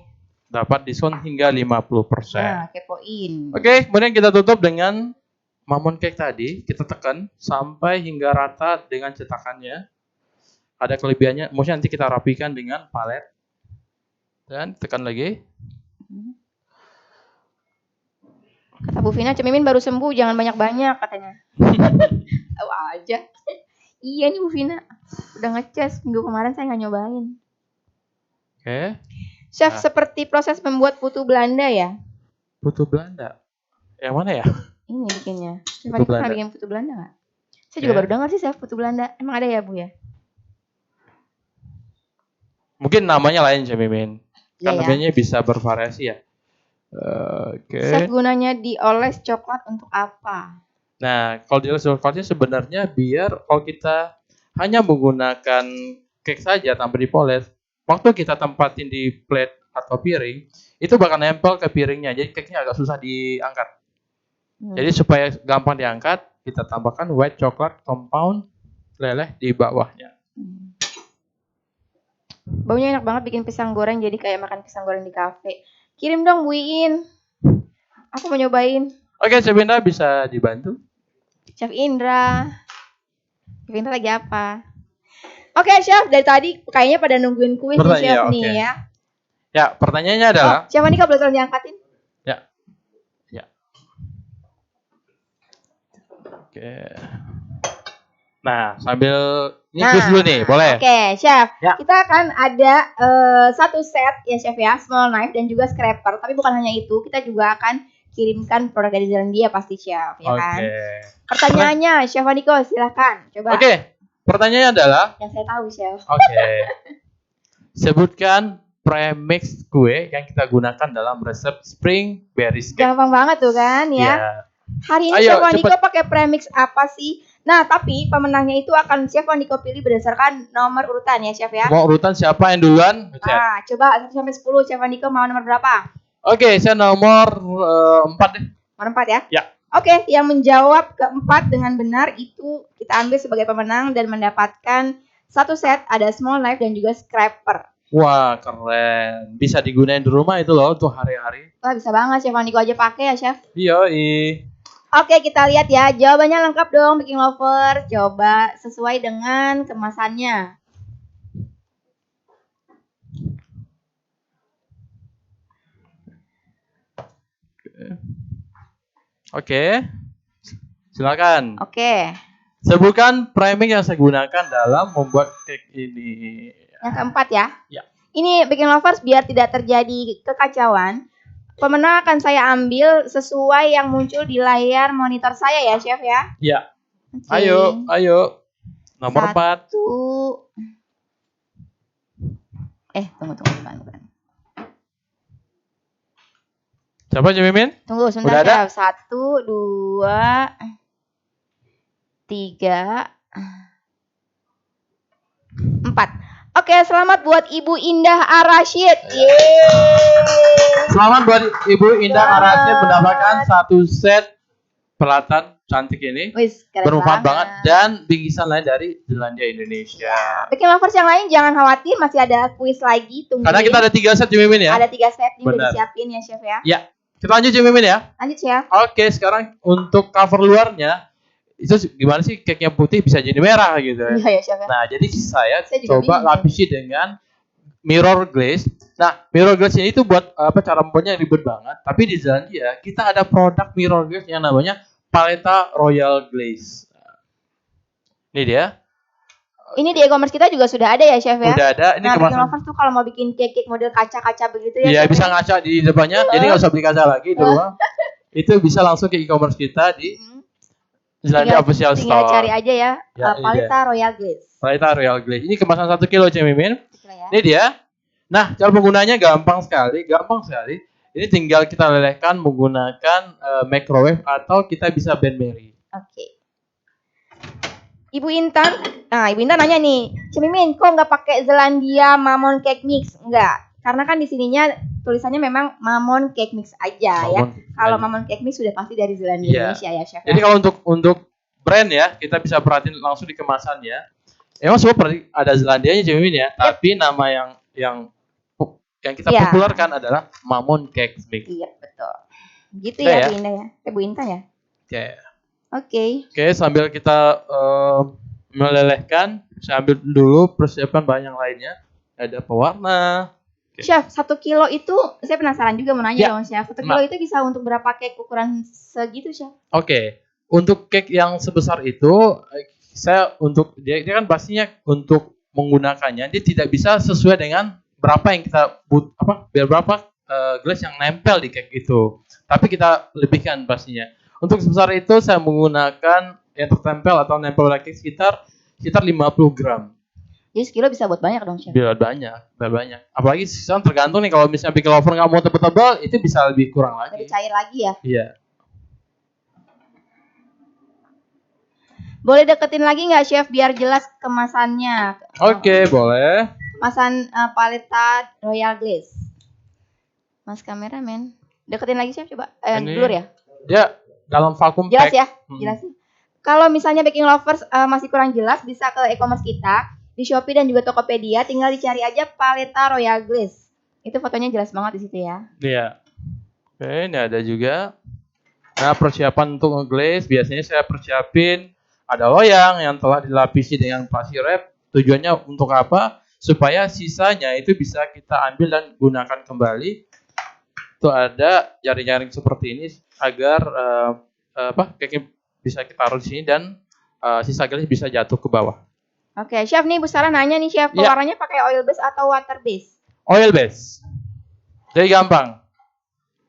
Dapat diskon hingga 50%. Nah, kepoin. Oke, kemudian kita tutup dengan Mammon Cake tadi. Kita tekan sampai hingga rata dengan cetakannya. Ada kelebihannya, maksudnya nanti kita rapikan dengan palet. Dan tekan lagi. Kata Bu Vina, Cemimin baru sembuh, jangan banyak-banyak katanya. Tahu aja. Iya nih Bu Vina. Udah ngecas, minggu kemarin saya nggak nyobain. Oke. Chef, Nah. seperti proses membuat putu Belanda ya? Putu Belanda. Yang mana ya? Ini bikinnya. Chef, Putu pernah Belanda. bikin putu Belanda nggak? Saya juga baru dengar sih Chef, putu Belanda. Emang ada ya Bu ya? Mungkin namanya lain, Cemimin. Kan Iya ya. namanya bisa bervariasi ya. Oke. Chef, gunanya dioles coklat untuk apa? Nah, kalau dioles coklatnya sebenarnya biar kalau kita hanya menggunakan cake saja tanpa dipoles, waktu kita tempatin di plate atau piring, itu bakal nempel ke piringnya. Jadi cake-nya agak susah diangkat. Jadi supaya gampang diangkat, kita tambahkan white chocolate compound leleh di bawahnya. Baunya enak banget, bikin pisang goreng jadi kayak makan pisang goreng di kafe. Kirim dong Bu Iin. Aku mau nyobain. Oke, Chef Indra bisa dibantu. Chef Indra. Chef Indra lagi apa? Oke Chef, dari tadi kayaknya pada nungguin kuis nih Chef Pertanyaan, nih oke. ya. Ya, pertanyaannya adalah Chef Anika boleh tolong diangkatin? ya. Oke. Nah, sambil ini kuis dulu nih, boleh? Oke, Chef. Ya. Kita akan ada satu set ya Chef ya, small knife dan juga scraper. Tapi bukan hanya itu, kita juga akan kirimkan produk dari Zealandia pasti Chef, ya kan? Pertanyaannya, Chef Aniko silakan. Coba. Oke. Pertanyaannya adalah Yang saya tahu Chef. oke. Sebutkan premix kue yang kita gunakan dalam resep spring berries cake. Gampang banget tuh kan ya. Ya. Hari ini Ayo, Chef Aniko cepet. pakai premix apa sih? Nah, tapi pemenangnya itu akan Chef Aniko pilih berdasarkan nomor urutan ya Chef ya. Mau urutan siapa yang duluan? Coba 1 sampai 10 Chef Aniko mau nomor berapa? Oke, saya nomor 4 deh. Nomor 4 ya? Ya. Oke, yang menjawab keempat dengan benar itu kita ambil sebagai pemenang dan mendapatkan satu set, ada small knife dan juga scraper. Wah, keren. Bisa digunain di rumah itu loh untuk hari-hari. Wah, bisa banget Chef Aniko aja pakai ya, Chef. Yoi. Oke, kita lihat ya. Jawabannya lengkap dong, Baking Lover. Coba sesuai dengan kemasannya. Oke. Silakan. Oke. Sebutkan priming yang saya gunakan dalam membuat cake ini. Yang keempat ya. Ya. Ini Baking Lovers biar tidak terjadi kekacauan. Pemenang akan saya ambil sesuai yang muncul di layar monitor saya ya, Chef ya. Ya. Oke. Ayo. Nomor 4. Tunggu. Siapa Cemimin? Tunggu sebentar, Udah ada? Chef. 1, 2, 3, 4. Oke, selamat buat Ibu Indah Arashid. Yeay. Selamat buat Ibu Indah Arashid mendapatkan satu set peralatan cantik ini. Wis, keren Bermanfaat banget dan bingkisan lain dari Zealandia Indonesia. Baking Lovers yang lain jangan khawatir, masih ada kuis lagi. Tungguin. Karena kita ada 3 set Cemimin ya. Ada 3 set juga Benar. disiapin ya, Chef ya. Ya. Kita lanjut Cemimin ya. Lanjut, Chef. Oke, sekarang untuk cover luarnya itu gimana sih cake yang putih bisa jadi merah gitu ya. Iya ya, Chef ya. Nah, jadi saya juga coba bingung. lapisi dengan mirror glaze. Nah, mirror glaze ini itu buat cara membuatnya ribet banget. Tapi di Zealandia kita ada produk mirror glaze yang namanya Paleta Royal Glaze. Ini dia. Ini di e-commerce kita juga sudah ada ya, Chef ya. Udah ada. Ini Nah, Baking kemasan. Lovers tuh kalau mau bikin cake model kaca-kaca begitu ya. Iya, Chef, bisa ya? ngaca di depannya. Jadi nggak usah beli kaca lagi di rumah. Itu bisa langsung ke e-commerce kita di Zealandia Official Tinggal Store. cari aja ya, Ya, Paleta Royal Glaze. Paleta Royal Glaze. Ini kemasan 1 kilo Cemimin. Ya. Ini dia. Nah, cara penggunanya gampang sekali. Ini tinggal kita lelehkan menggunakan microwave atau kita bisa benmeri. Oke. Ibu Intan, Ibu Intan nanya nih, Cemimin, kok nggak pakai Zealandia Mammon Cake Mix? Enggak, karena kan di sininya tulisannya memang Mammon Cake Mix aja ya. Kalau Mammon Cake Mix sudah pasti dari Zealandia Indonesia ya, Chef. Jadi kalau untuk brand ya, kita bisa perhatiin langsung di kemasannya. Emang semua ada Zealandianya Cemimin ya, tapi nama yang yang kita populerkan adalah Mammon Cake Mix. Iya, betul. Gitu Ya, ya, Bu Indah ya. Bu Intan ya. Oke. Oke, sambil kita melelehkan, saya ambil dulu persiapan bahan yang lainnya. Ada pewarna. Chef, 1 kilo itu saya penasaran juga mau nanya dong, Chef. 1 kilo itu bisa untuk berapa cake ukuran segitu, Chef? Oke. Untuk cake yang sebesar itu, saya untuk dia kan pastinya untuk menggunakannya dia tidak bisa sesuai dengan berapa yang kita berapa gelas yang nempel di cake itu. Tapi kita lebihkan pastinya. Untuk sebesar itu saya menggunakan yang tertempel atau nempel pada cake sekitar 50 gram. Jadi sekilo bisa buat banyak dong, Chef? Biar banyak. Apalagi sekarang tergantung nih kalau misalnya bikin loafer nggak mau tebal-tebal, itu bisa lebih kurang lagi. Lebih cair lagi ya? Iya. Boleh deketin lagi nggak, Chef, biar jelas kemasannya? Oke, boleh. Kemasan Paleta Royal Glaze. Mas kameramen, deketin lagi, Chef, coba. Blur ya? Dia dalam vakum jelas pack. Ya? Jelas ya? Kalau misalnya baking lovers masih kurang jelas, bisa ke e-commerce kita di Shopee dan juga Tokopedia, tinggal dicari aja Paleta Royal Glaze. Itu fotonya jelas banget di situ ya. Iya. Oke, ini ada juga. Nah, persiapan untuk nge-glaze biasanya saya persiapin ada loyang yang telah dilapisi dengan plastik wrap. Tujuannya untuk apa? Supaya sisanya itu bisa kita ambil dan gunakan kembali. Itu ada jaring-jaring seperti ini agar cake bisa kita taruh di sini dan sisa glaze bisa jatuh ke bawah. Oke, Chef, nih Bu Sarah nanya nih, Chef, pewarnanya pakai oil base atau water base? Oil base. Jadi gampang.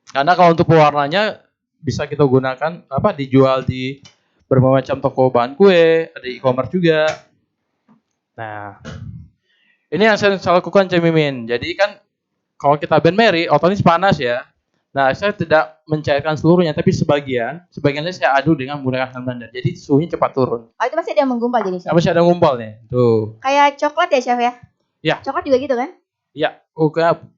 Karena kalau untuk pewarnanya bisa kita gunakan dijual di berbagai macam toko bahan kue, ada e-commerce juga. Nah, ini yang saya lakukan Cik Mimin. Jadi kan kalau kita Ben Mary, otomatis panas ya. Nah, saya tidak mencairkan seluruhnya, tapi sebagiannya saya aduk dengan menggunakan hand blender. Jadi suhunya cepat turun. Oh, itu masih ada yang menggumpal jadi, Chef? Masih ada ngumpal nih, tuh. Kayak coklat ya, Chef ya? Ya. Coklat juga gitu kan? Ya,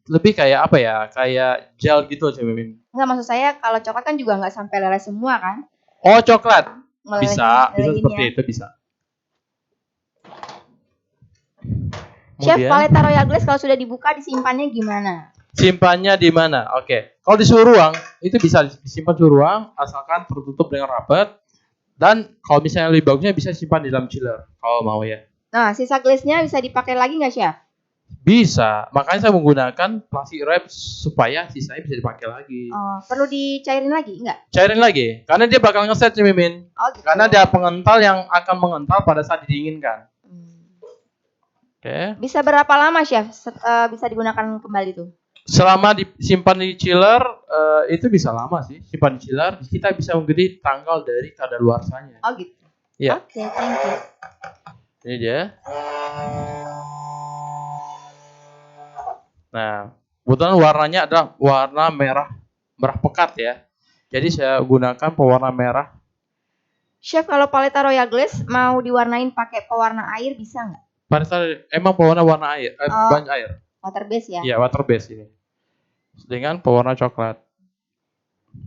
lebih kayak apa ya? Kayak gel gitu, Cik Mimin. Enggak, maksud saya kalau coklat kan juga nggak sampai leleh semua kan? Oh, coklat. Bisa seperti itu, bisa. Chef, Paleta Royal Glaze kalau sudah dibuka disimpannya gimana? Simpannya di mana? Oke. Kalau di suhu ruang itu bisa disimpan suhu ruang asalkan tertutup dengan rapat. Dan kalau misalnya lebih bagusnya bisa simpan di dalam chiller kalau mau ya. Nah, sisa glaze-nya bisa dipakai lagi nggak, Chef? Bisa. Makanya saya menggunakan plastik wrap supaya sisanya bisa dipakai lagi. Oh, perlu dicairin lagi nggak? Cairin lagi, karena dia bakal ngeset Mimin. Oh, gitu. Karena dia pengental yang akan mengental pada saat didinginkan. Oke. Bisa berapa lama, Chef? Bisa digunakan kembali tuh? Selama disimpan di chiller itu bisa lama sih. Simpan di chiller, kita bisa mengikuti tanggal dari kadaluarsanya. Oh gitu. Iya. Oke, thank you. Ini dia. Nah, kebetulan warnanya adalah warna merah pekat ya. Jadi saya gunakan pewarna merah. Chef, kalau Paleta Royal Glaze mau diwarnain pakai pewarna air bisa nggak? Paleta emang pewarna warna air, bahan air. Water base ya? Iya, water base ini. Dengan pewarna coklat.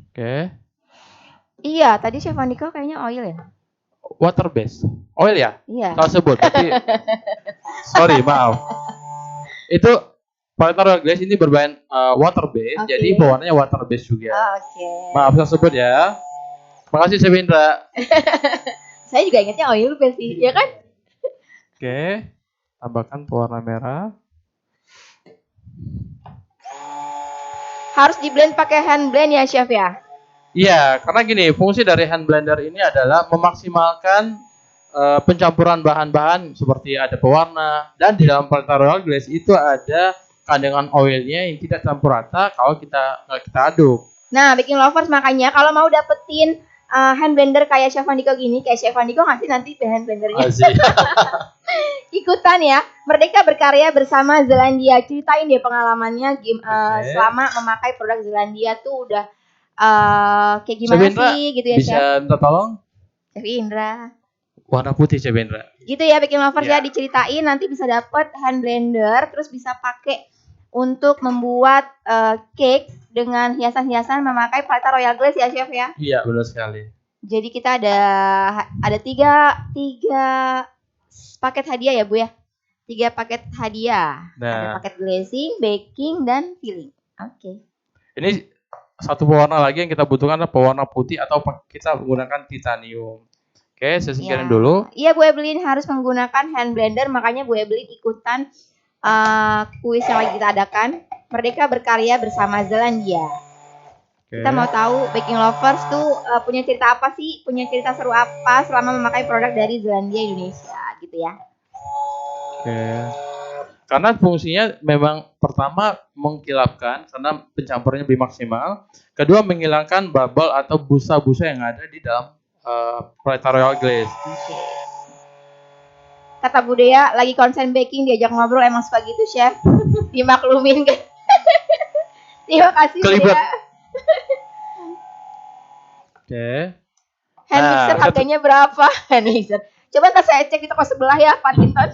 Oke. Iya, tadi Chef Andika kayaknya oil ya? Water base. Oil ya? Iya. Kalau sebut, tapi sorry, maaf. Itu Paleta Royal Glaze ini berbahan water base, jadi pewarnanya water base juga. Oke. Maaf saya sebut ya. Makasih Chef Indra. Saya juga ingatnya oil base sih, ya kan? Oke. Tambahkan pewarna merah. Harus di blend pakai hand blend ya, Chef ya? Iya, karena gini, fungsi dari hand blender ini adalah memaksimalkan pencampuran bahan-bahan seperti ada pewarna, dan di dalam Paleta Royal Glaze itu ada kandungan oilnya yang tidak campur rata kalau kita aduk. Nah, baking lovers, makanya kalau mau dapetin hand blender kayak Chef Andiko gini, kayak Chef Andiko ngasih nanti hand blendernya. Ikutan ya, Merdeka berkarya bersama Zelandia. Ceritain deh pengalamannya selama memakai produk Zelandia tuh udah kayak gimana sih gitu ya, Chef? Bisa minta tolong? Chef Indra. Warna putih, Chef Indra. Gitu ya, baking lovers ya, diceritain nanti bisa dapet hand blender, terus bisa pakai untuk membuat cake dengan hiasan-hiasan memakai Paleta Royal Glaze ya, Chef ya? Iya, benar sekali. Jadi kita ada tiga paket hadiah ya, Bu ya? 3 paket hadiah. Nah, Ada paket glazing, baking, dan filling. Oke. ini satu pewarna lagi yang kita butuhkan adalah pewarna putih atau kita menggunakan titanium. Oke, saya singkirin dulu. Iya, Bu Evelyn harus menggunakan hand blender, makanya Bu Evelyn ikutan kuis yang lagi kita adakan. Merdeka berkarya bersama Zelandia. Oke. Kita mau tahu Baking Lovers tuh punya cerita apa sih? Punya cerita seru apa selama memakai produk dari Zelandia Indonesia gitu ya. Oke. Karena fungsinya memang pertama mengkilapkan karena pencampurannya lebih maksimal. Kedua menghilangkan bubble atau busa-busa yang ada di dalam Preta Royal Glaze. Oke. Kata Bu Dea lagi konsen baking diajak ngobrol emang suka gitu chef. Dimaklumin kan. Terima kasih Bu Kelibet. Dea. Oke. Hand mixer harganya berapa? Hand mixer. Coba ntar saya cek di toko sebelah ya, Paddington.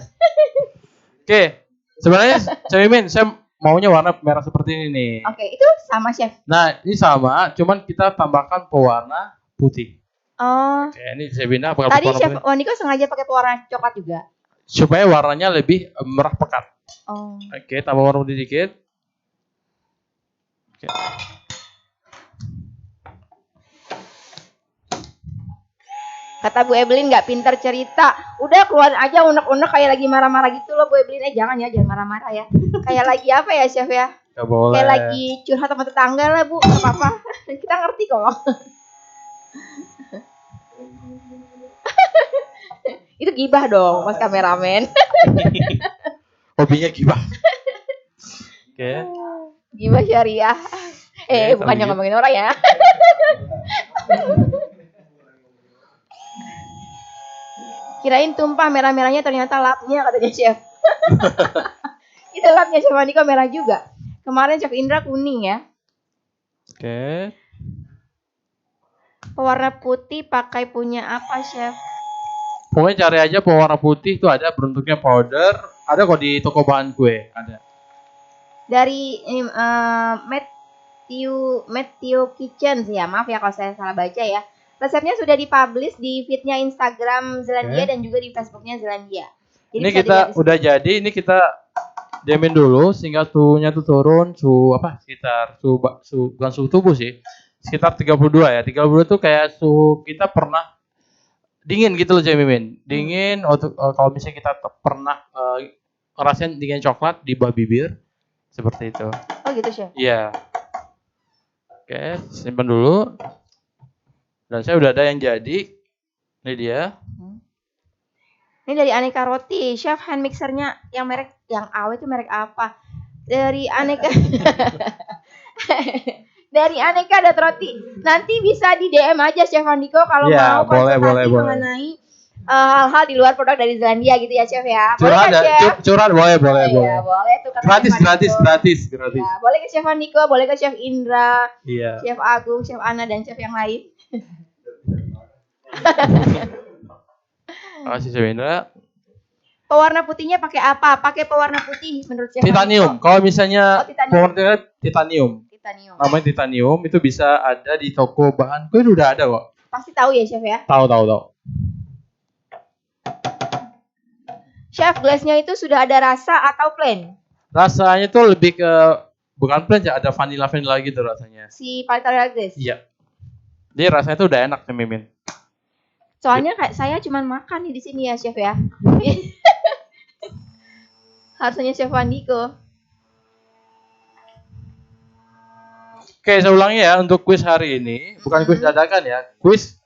Oke. Sebenarnya Cemimin, saya maunya warna merah seperti ini nih. Oke, itu sama chef. Nah, ini sama, cuman kita tambahkan pewarna putih. Oh. Oke, ini saya pindah pakai Tadi pewarna chef putih. Oniko sengaja pakai pewarna coklat juga. Supaya warnanya lebih merah pekat. Oh. Oke, tambah warna putih dikit. Oke. Kata Bu Evelyn nggak pintar cerita. Udah keluar aja unek-unek kayak lagi marah-marah gitu loh Bu Evelyn. Jangan marah-marah ya. Kayak lagi apa ya chef ya? Gak boleh. Kayak lagi curhat sama tetangga lah Bu. Gak apa-apa. Kita ngerti kok. Itu gibah dong mas kameramen. Hobinya gibah. Oke. Gibah syariah. Bukannya ngomongin orang ya. Kirain tumpah merah-merahnya ternyata lapnya katanya chef. Itu lapnya Chef Andiko merah juga. Kemarin Chef Indra kuning ya. Oke. Pewarna putih pakai punya apa chef? Pokoknya cari aja pewarna putih itu ada bentuknya powder. Ada kok di toko bahan kue. Ada. Dari Matthew Kitchen sih ya. Maaf ya kalau saya salah baca ya. Resepnya sudah dipublish di feednya Instagram Zelandia dan juga di Facebooknya Zelandia. Jadi ini kita udah jadi, ini kita diamin dulu sehingga suhunya tuh turun sekitar bukan suhu tubuh sih. Sekitar 32 ya. 32 tuh kayak suhu kita pernah dingin gitu loh Cemimin. Dingin kalau misalnya kita pernah ngerasain dingin coklat di bawah bibir seperti itu. Oh gitu chef. Iya. Oke, simpan dulu. Dan saya udah ada yang jadi. Ini dia. Ini dari Aneka Roti. Chef hand mixernya yang merek yang awet itu merek apa? Dari Aneka. Dari Aneka ada roti. Nanti bisa di DM aja Chef Andiko kalau mau konsultasi mengenai hal-hal di luar produk dari Zelandia gitu ya Chef ya. Boleh kan Chef? Curhat boleh. Ya, boleh tuh gratis. Ya, boleh ke Chef Andiko, boleh ke Chef Indra, iya. Chef Agung, Chef Ana dan Chef yang lain. Makasih Chef Indra. Pewarna putihnya pakai apa? Pakai pewarna putih menurut Chef Titanium. Kalau misalnya pewarna titanium. Namanya titanium itu bisa ada di toko bahan kue udah ada kok. Pasti tahu ya Chef ya? Tahu. Chef, glaze-nya itu sudah ada rasa atau plain? Rasanya tuh lebih ke bukan plain ya, ada vanilla gitu rasanya. Si Preta Royal Glaze? Iya. Jadi rasanya tuh udah enak nih Mimin. Soalnya kayak saya cuma makan nih di sini ya Chef ya. Harusnya Chef Andiko. Oke, saya ulangi ya untuk kuis hari ini, bukan kuis dadakan ya. Kuis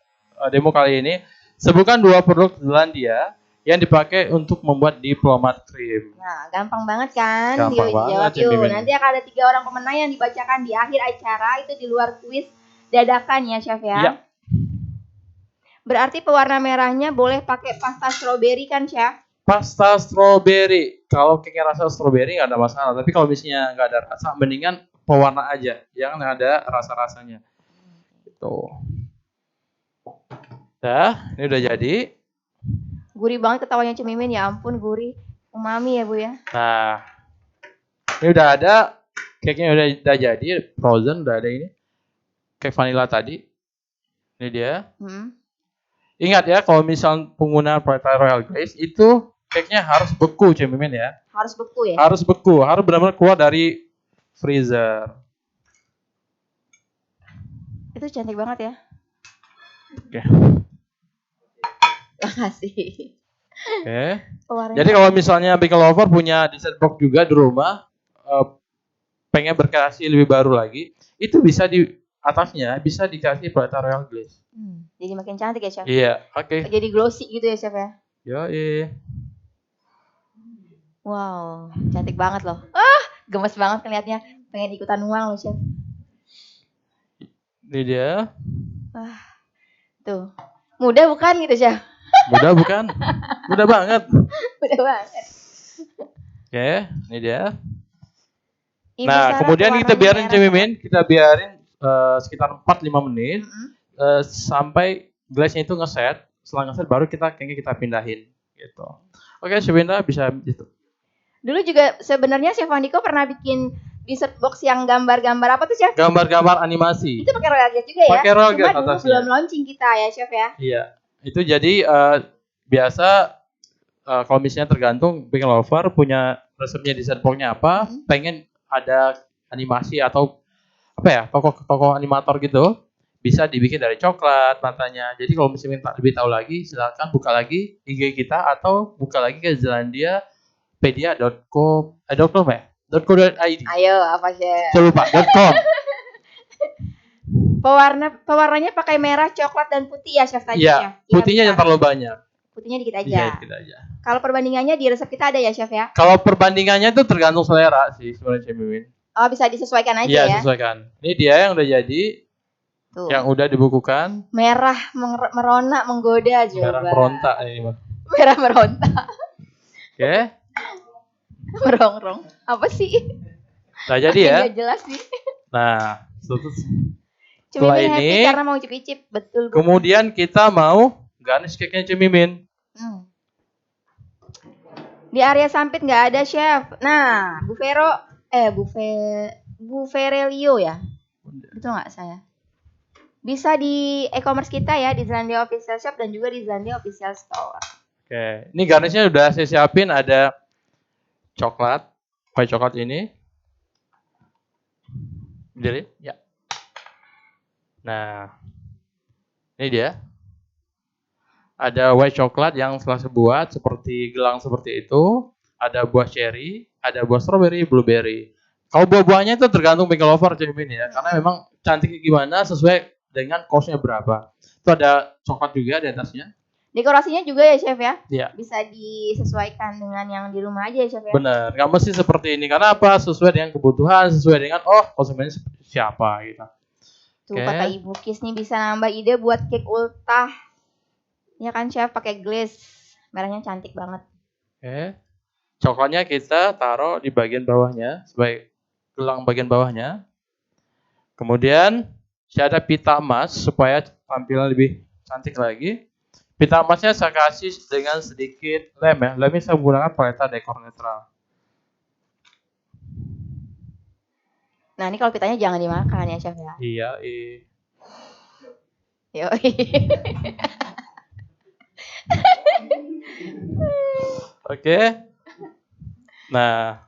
demo kali ini sebutkan 2 produk Zelandia yang dipakai untuk membuat diplomat krim. Nah, gampang banget kan? Gampang banget. Yuk. Nanti akan ada 3 orang pemenang yang dibacakan di akhir acara, itu di luar kuis dadakan ya Chef ya. Iya. Berarti pewarna merahnya boleh pakai pasta stroberi kan Chef? Pasta stroberi. Kalau kayaknya rasa stroberi nggak ada masalah. Tapi kalau misalnya nggak ada rasa, mendingan pewarna aja, jangan ada rasa-rasanya. Gitu. Dah, ini udah jadi. Gurih banget ketawanya Cemimin, ya ampun gurih. Umami ya Bu ya. Nah, ini udah ada. Cake-nya udah jadi, frozen udah ada ini. Cake vanilla tadi. Ini dia. Ingat ya, kalau misal penggunaan Preta Royal Glaze itu cake-nya harus beku Cik Mimin ya. Harus beku ya? Harus beku, harus benar-benar keluar dari freezer. Itu cantik banget ya. Oke. Makasih. Oke. Warnanya Jadi kalau misalnya Pickle Lover punya dessert box juga di rumah, pengen berkreasi lebih baru lagi, itu bisa di atasnya bisa dikasih Prata Royal Glaze. Jadi makin cantik ya Chef? Iya, oke. Jadi glossy gitu ya Chef ya? Yoi. Wow, cantik banget loh. Gemes banget ngeliatnya. Pengen ikutan nuang loh Chef. Ini dia. Tuh. Mudah bukan gitu Chef? Mudah bukan? Mudah banget. Mudah banget. Oke, ini dia. Ibu Nah, Sarah kemudian kita warnanya biarin merah, Cik Mimin, kita biarin sekitar 4-5 menit sampai glaze-nya itu ngeset. Setelah ngeset baru kayaknya kita pindahin gitu. Oke, Syabinda bisa gitu. Dulu juga sebenarnya Chef Andiko pernah bikin dessert box yang gambar-gambar apa tuh Chef? Gambar-gambar animasi. Itu pakai Royal Glaze juga ya? Pakai Royal Glaze Cuma dulu atasnya. belum launching kita ya Chef ya? Iya. Itu jadi biasa kalau misalnya tergantung Pickle Lover punya resepnya dessert box-nya apa, pengen ada animasi atau apa ya, tokoh animator gitu, bisa dibikin dari coklat matanya. Jadi kalau misalnya minta lebih tahu lagi, silakan buka lagi IG kita atau buka lagi ke zelandia.pedia.com ya? .co.id. Ayo, apa Chef? Coba lupa, .com. Pewarnanya pakai merah, coklat dan putih ya Chef tadi Iya, Chef? putihnya jangan terlalu banyak. Putihnya dikit aja. Iya, dikit aja. Kalau perbandingannya di resep kita ada ya Chef ya? Kalau perbandingannya itu tergantung selera sih sebenarnya Chef Mimin. Oh, bisa disesuaikan aja Iya, ya? sesuaikan. Ini dia yang udah jadi, Tuh. yang udah dibukukan. Merah merona menggoda coba. Merah meronta ini mah. Merah meronta. Oke. Merongrong. Apa sih? Nah, jadi ya. Nggak jelas sih. Nah, Cuma setelah happy ini, karena mau icip-icip. Betul. Bu. kemudian kita mau garnish cake-nya Cik Mimin. Di area sampit nggak ada Chef. Nah, Bu Ferelio ya? Betul nggak saya? Bisa di e-commerce kita ya, di Zelandia Official Shop dan juga di Zelandia Official Store. Oke, ini garnishnya udah saya siapin, ada coklat, white coklat ini. Jadi, ya. Nah, ini dia. Ada white coklat yang setelah buat seperti gelang seperti itu. Ada buah cherry, ada buah strawberry, blueberry. Kalau buah-buahnya itu tergantung Pickle Lover Cik Mimin ya, karena memang cantiknya gimana sesuai dengan cost-nya berapa. Itu ada coklat juga di atasnya. Dekorasinya juga ya Chef ya? Iya. Bisa disesuaikan dengan yang di rumah aja ya Chef ya? Benar, nggak mesti seperti ini. Karena apa? Sesuai dengan kebutuhan, sesuai dengan konsumennya siapa gitu. Tuh Oke. kata Ibu Kis nih bisa nambah ide buat cake ultah. Ya kan Chef pakai glaze. Merahnya cantik banget. Oke. Coklatnya kita taruh di bagian bawahnya sebagai gelang bagian bawahnya. Kemudian saya ada pita emas supaya tampilan lebih cantik lagi. Pita emasnya saya kasih dengan sedikit lem ya. Lemnya saya menggunakan paleta dekor netral. Nah ini kalau pitanya jangan dimakan ya Chef ya? Iya. Yoi. Oke. Nah.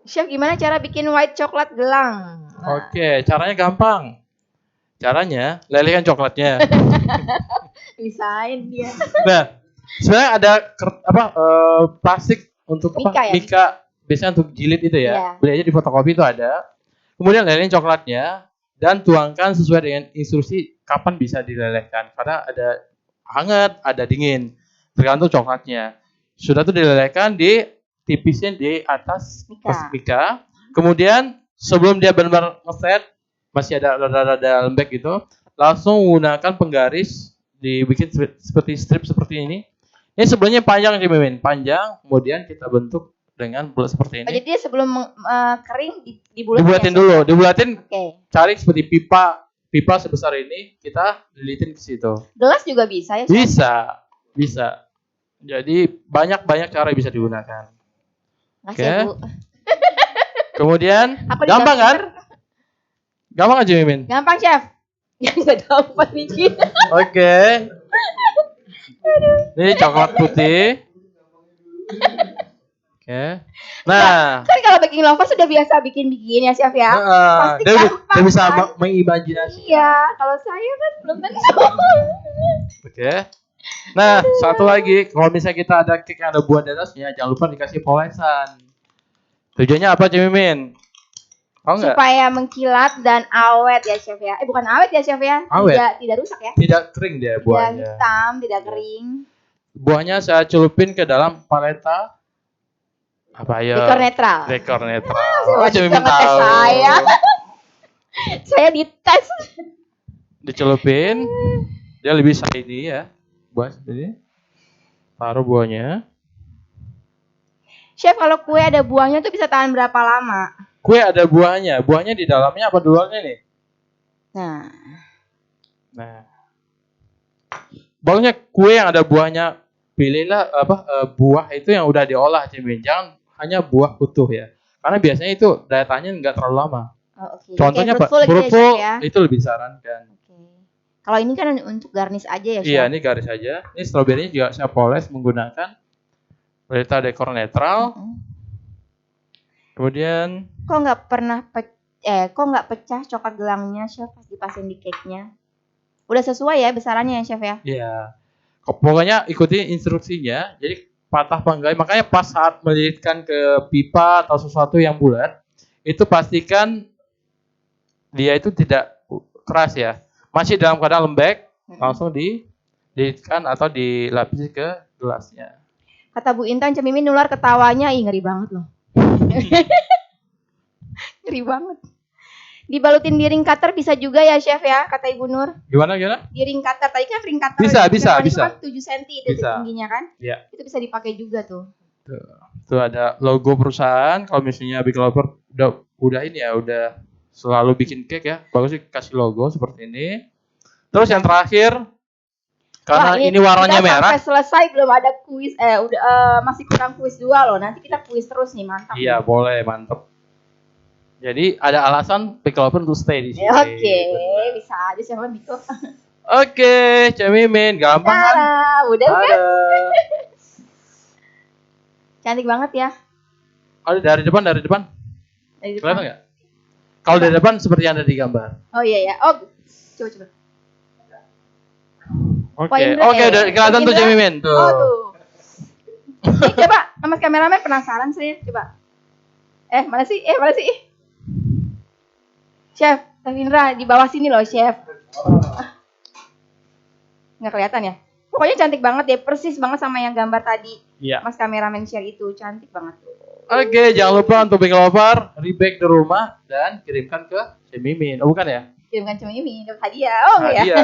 Chef gimana cara bikin white coklat gelang? Nah. Oke, caranya gampang. Caranya lelehkan coklatnya. Bisain dia. Nah, sebenarnya ada plastik untuk Mika ya? Mika biasanya untuk jilid itu ya. Iya. Beli aja di fotokopi itu ada. Kemudian lelehin coklatnya dan tuangkan sesuai dengan instruksi kapan bisa dilelehkan. Karena ada hangat, ada dingin. Tergantung coklatnya. Sudah tuh dilelehkan di tipisnya di atas Mika. Kemudian sebelum dia benar-benar ngeset masih ada rada-rada lembek gitu, langsung menggunakan penggaris dibikin seperti strip seperti ini. Ini sebenarnya panjang Cik Mimin, panjang, kemudian kita bentuk dengan bulat seperti ini. Oh, jadi dia sebelum kering dibulatin. Dibulatin dulu, dibulatin. Oke. Cari seperti pipa sebesar ini, kita lilitin ke situ. Gelas juga bisa ya? Bisa. Jadi banyak cara bisa digunakan. Makasih ya, Bu. Kemudian Aku gampang kan? Gampang aja Mimin. Gampang Chef. Yang nggak gampang bikin. Oke. Ini coklat putih. Oke. Nah, Kan kalau baking lover sudah biasa bikin-bikin ya chef ya. Pasti dia, gampang, dia bisa kan? mengimajinasi. Iya, kalau saya kan belum tentu. Oke. Nah, satu lagi, kalau misalnya kita ada cake yang ada buah di atasnya, jangan lupa dikasih polesan. Tujuannya apa, Cemimin? Oh enggak? Supaya mengkilat dan awet ya chef ya. Bukan awet ya chef ya. Awet. Tidak rusak ya. Tidak kering dia Tidak buahnya. hitam, tidak kering. Buahnya saya celupin ke dalam paleta. Apa ya? Dekor netral. Dekor netral. Oh, Cemimin ngetes tahu. saya. Saya dites. Dicelupin. Dia lebih shiny ya. Buah ini. Taruh buahnya. Chef, kalau kue ada buahnya tuh bisa tahan berapa lama? Kue ada buahnya. Buahnya di dalamnya apa di luarnya nih? Nah. Pokoknya kue yang ada buahnya, pilihlah buah itu yang udah diolah, Cimin. Jangan hanya buah utuh ya. Karena biasanya itu daya tahannya nggak terlalu lama. Oh, oke. Contohnya Pak, fruitful ya, itu lebih disarankan. Oke. Kalau ini kan untuk garnish aja ya, Chef? Iya, ini garis aja. Ini stroberinya juga saya poles menggunakan paleta dekor netral. Kemudian kok nggak pecah coklat gelangnya, Chef, pas dipasin di cake-nya? Udah sesuai ya besarannya ya, Chef ya? Iya. Pokoknya ikuti instruksinya. Jadi patah apa enggak. Makanya pas saat melilitkan ke pipa atau sesuatu yang bulat, itu pastikan dia itu tidak keras ya. Masih dalam keadaan lembek, langsung dililitkan atau dilapisi ke gelasnya. Kata Bu Intan, Cemimin nular ketawanya, ngeri banget loh. Ngeri banget. Dibalutin di ring cutter bisa juga ya, Chef ya, kata Ibu Nur. Gimana? Di ring cutter, tadi kan ring cutter. Bisa. Kan 7 cm itu tingginya kan? Iya. Itu bisa dipakai juga tuh. Tuh ada logo perusahaan. Kalau misalnya Big Lover udah ini ya, udah selalu bikin cake ya, bagus sih kasih logo seperti ini. Terus yang terakhir, karena ini warnanya merah. Sampai selesai belum ada kuis, masih kurang kuis 2 loh. Nanti kita kuis terus nih, mantap. Iya, boleh, mantap. Jadi ada alasan Big Lover untuk stay di sini. Oke, bisa aja siapa Biko. Oke, Cemimin, gampang kan? Udah kan? Cantik banget ya. Oh, dari depan. Kelihatan nggak? Kalau dari depan seperti yang ada di gambar. Oh iya ya. Oh, coba. Oke, udah kelihatan tuh Cemimin tuh. Oh tuh. Ini coba, Mas kameramen penasaran saya. Coba. Mana sih? Chef, Tavindra di bawah sini loh, Chef. Nggak kelihatan ya? Pokoknya cantik banget ya, persis banget sama yang gambar tadi. Iya. Mas kameramen share itu, cantik banget. Oke, jangan lupa untuk Big Lover, rebake di rumah dan kirimkan ke Cemimin. Oh, bukan ya? Kirimkan Cemimin, dapat hadiah. Oh enggak ya?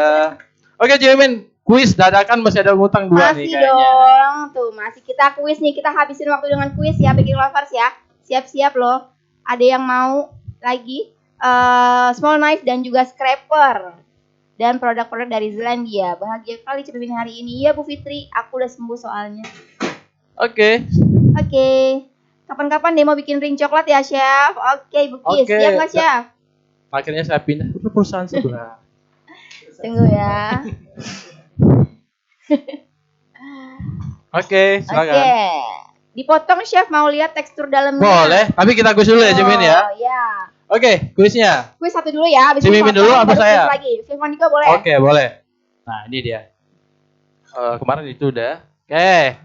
Oke, Cemimin, kuis dadakan masih ada ngutang 2 nih kayaknya. Masih dong, tuh masih kita kuis nih, kita habisin waktu dengan kuis ya, Big Lovers ya. Siap-siap loh. Ada yang mau lagi small knife dan juga scraper. Dan produk-produk dari Zelandia. Bahagia kali Cemimin hari ini. Ya Bu Fitri, aku udah sembuh soalnya. Oke. Kapan-kapan dia mau bikin ring coklat ya, Chef? Oke, Bu Kis. Siap nggak, Chef? Akhirnya saya pindah ke perusahaan sebelah. Tunggu ya. Oke, silakan. Dipotong, Chef, mau lihat tekstur dalamnya. Boleh, tapi kita kuis dulu ya, Cemimin ya. Iya. Oke, kuisnya. Kuis satu dulu ya, habis Cemimin dulu apa saya? Lagi. Chef Monica boleh? Oke, boleh. Nah, ini dia. Kemarin itu udah. Oke.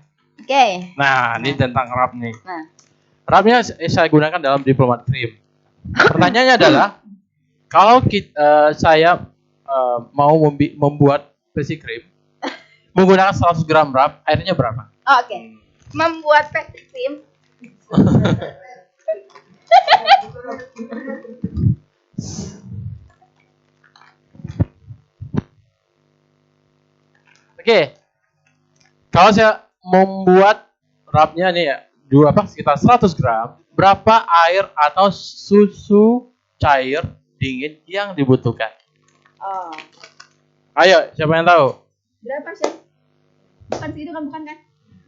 Nah, ini tentang wrap nih. Wrapnya saya gunakan dalam diplomat cream. Pertanyaannya adalah, kalau saya mau membuat pastry cream menggunakan 100 gram wrap, airnya berapa? Oke. Membuat pastry cream. Oke. Kalau saya membuat wrapnya nih ya, sekitar 100 gram, berapa air atau susu cair dingin yang dibutuhkan? Ayo, siapa yang tahu? Berapa, Chef? Bukan segitu kan, bukan kan?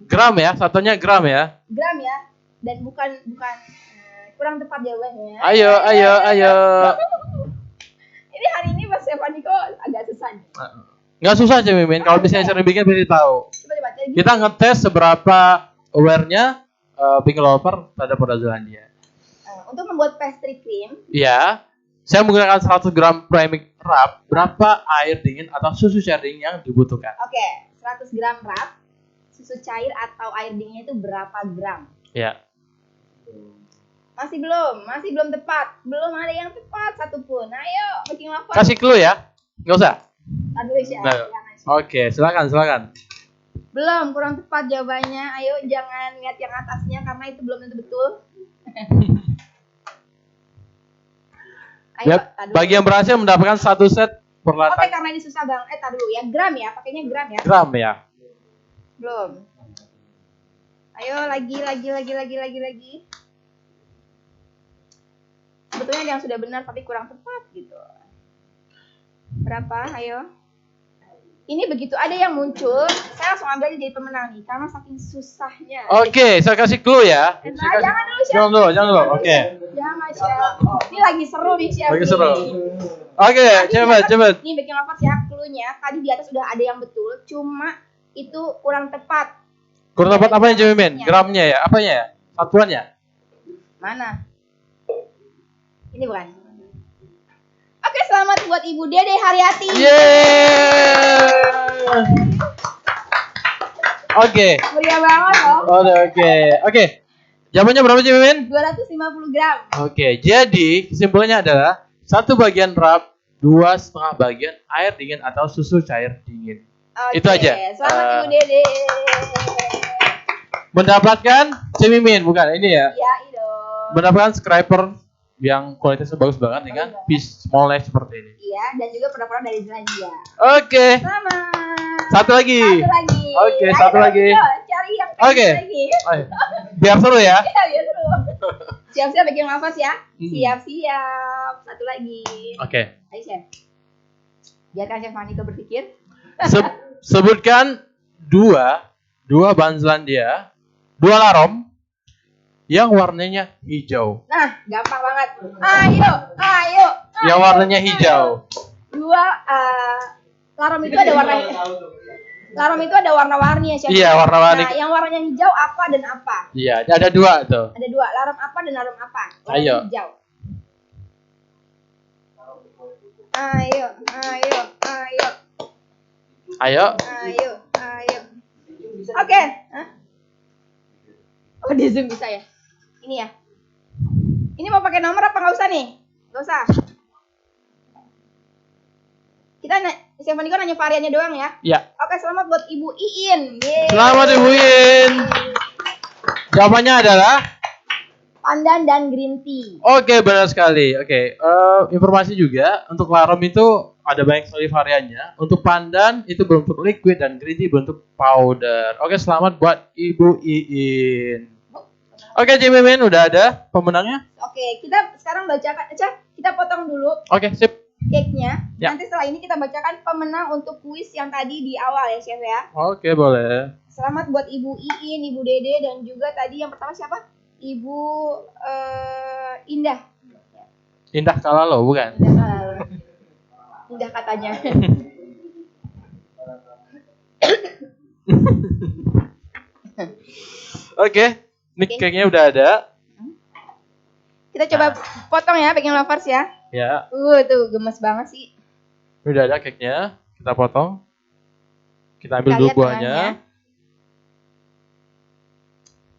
Gram ya, satunya gram ya. Gram ya, dan bukan kurang tepat jawabannya. Ayo. Ini hari ini Mas Evaniko agak susah. Nggak susah Cik Mimin. Kalau misalnya sering bikin pasti tahu. Coba jadi Kita ngetes seberapa aware-nya Pink Lover terhadap produk Zelandia. untuk membuat pastry cream. Iya. Saya menggunakan 100 gram premix wrap. Berapa air dingin atau susu cair dingin yang dibutuhkan? Oke, 100 gram wrap, susu cair atau air dinginnya itu berapa gram? Ya. Masih belum tepat. Belum ada yang tepat satupun. Ayo, Baking Lover. Kasih clue ya. Nggak usah. Tadi dulu, Chef. Nah. Jangan, Chef. Oke, silakan. Belum, kurang tepat jawabannya. Ayo, jangan lihat yang atasnya karena itu belum tentu betul. Ayo, Ya, tar dulu. bagi yang berhasil mendapatkan 1 set Oke, peralatan karena ini susah bang. Tar dulu ya. Gram ya, pakainya gram ya. gram ya. Belum. Ayo, lagi. Sebetulnya ada yang sudah benar tapi kurang tepat gitu. Berapa? Ayo. Ini begitu ada yang muncul, saya langsung ambil jadi pemenang nih karena saking susahnya. Oke, saya kasih clue ya. Nah, jangan dulu, Chef. Jangan dulu. Oke. Jangan, Chef. Ini lagi seru nih, Chef. Lagi nih. seru. Oke, cepet. Nih, Baking Lovers ya, clue-nya. Tadi di atas sudah ada yang betul, cuma itu kurang tepat. Kurang tepat apa yang Cik Mimin? Gramnya ya? Apanya ya? Satuannya? Mana? Ini bukan. Oke, selamat buat Ibu Dede Haryati. Yeay. Oke. Meriah banget loh. Oke. Jawabannya berapa Cik Mimin? 250 gram. Oke, jadi kesimpulannya adalah 1 bagian wrap, 2,5 bagian air dingin atau susu cair dingin. Oke, Itu aja. Selamat Ibu Dede. Mendapatkan Cik Mimin, bukan ini ya. Ya, itu. Mendapatkan scraper yang kualitasnya bagus banget dengan piece small knife seperti ini. Iya, dan juga produk-produk dari Zelandia. Oke. Selamat. Satu lagi. Oke, Ayo, satu lagi. Cari yang Oke. lagi. Ayo. Biar seru ya. Iya, biar seru. Siap-siap Baking Lovers ya. Hmm. Siap-siap. Satu lagi. Oke. Ayo, Chef. Biarkan Chef Maniko berpikir. Sebutkan dua bahan Zelandia, 2 larom yang warnanya hijau. Nah, gampang banget. Ayo. Yang warnanya hijau. Dua larom itu ada warna-warni ya, Chef. Iya, warna-warni. Nah, yang warnanya hijau apa dan apa? Iya, ada 2 tuh. Ada 2, larom apa dan larom apa? Warna Ayo. hijau. Ayo. Oke. Hah? Oh, di Zoom bisa ya? Ini ya. Ini mau pakai nomor apa nggak usah nih? Nggak usah. Chef Maniko nanya variannya doang ya. Iya. Oke, selamat buat Ibu Iin. Yeay. Selamat Ibu Iin. Jawabannya adalah Pandan dan green tea. oke, benar sekali. Oke, informasi juga untuk larom itu ada banyak sekali variannya. Untuk pandan itu berbentuk liquid dan green tea berbentuk powder. Oke, selamat buat Ibu Iin. Oke, Cik Mimin udah ada pemenangnya? Oke, kita sekarang bacakan. Kita potong dulu Oke, sip. cake-nya. Ya. Nanti setelah ini kita bacakan pemenang untuk kuis yang tadi di awal ya, Chef ya. Oke, boleh. Selamat buat Ibu Iin, Ibu Dede, dan juga tadi yang pertama siapa? Ibu Indah. Indah Kalalo, bukan? Indah katanya. Oke, ini Oke. cake-nya udah ada. Kita coba potong ya, Baking Lovers ya. Ya, Tuh gemes banget sih. udah ada cake-nya. Kita potong. Kita ambil Kita dulu lihat buahnya. tengahnya.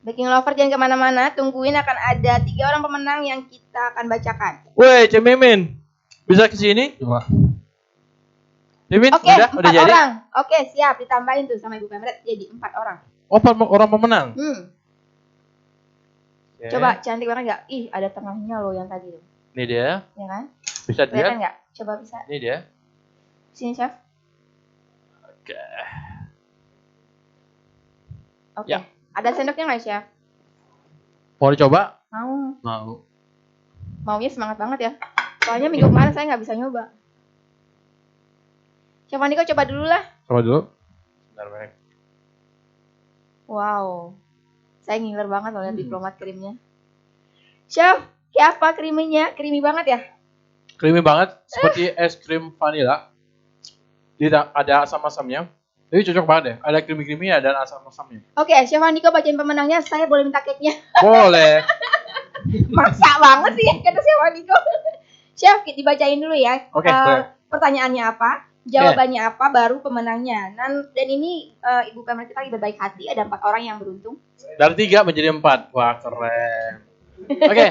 Baking Lovers jangan kemana-mana, tungguin akan ada 3 orang pemenang yang kita akan bacakan. Woi, Cik Mimin. Bisa ke sini? Coba. Mimin, Oke, udah 4 jadi? orang. Oke, siap, ditambahin tuh sama Ibu Pemret jadi 4 orang. Oh, orang pemenang. Oke. Coba cantik banget nggak? Ih, ada tengahnya loh yang tadi tuh. Ini dia. Ya kan? Bisa Kelihatan dilihat. nggak? Coba bisa. Ini dia. Sini, Chef. Oke. Oke. Ya. Ada sendoknya nggak, Chef? Mau dicoba? Mau. Mau. Maunya semangat banget ya. Soalnya minggu kemarin saya nggak bisa nyoba. Chef Maniko coba dulu lah. Coba dulu. Bentar, Bang. Wow. Saya ngiler banget loh lihat diplomat krimnya. Chef, kayak apa krimnya? Creamy banget ya? Creamy banget, seperti es krim vanilla. Ada asam-asamnya. Jadi cocok banget ya. Ada krimi-kriminya dan asam-asamnya. Oke, Chef Andiko bacain pemenangnya. Saya boleh minta cake-nya. Boleh. Maksa banget sih kata Chef Andiko. Chef, dibacain dulu ya. Oke, boleh. Pertanyaannya apa? Jawabannya apa? Baru pemenangnya. Dan ini Ibu Pemret kita lagi berbaik hati. Ada 4 orang yang beruntung. Dari 3 menjadi 4. Wah, keren. Oke.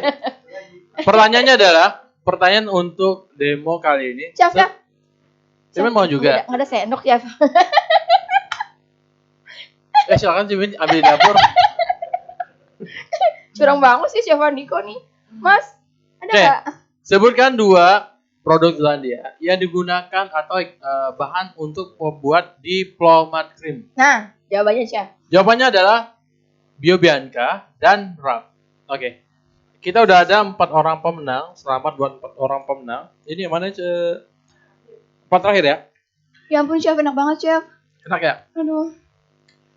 Pertanyaannya adalah pertanyaan untuk demo kali ini. Chef. Cimin mau juga? Nggak ada sendok, Chef. Silakan Cimin ambil di dapur. Curang banget sih Chef Andiko nih. Mas, ada nggak? Sebutkan 2 produk Zelandia yang digunakan atau bahan untuk membuat diplomat cream. Nah, jawabannya Chef. Jawabannya adalah Biobianca dan Rap. Oke. Kita udah ada 4 orang pemenang. Selamat buat 4 orang pemenang. Ini yang mana 4 terakhir ya? Ya ampun Chef, enak banget Chef. Enak ya? Aduh.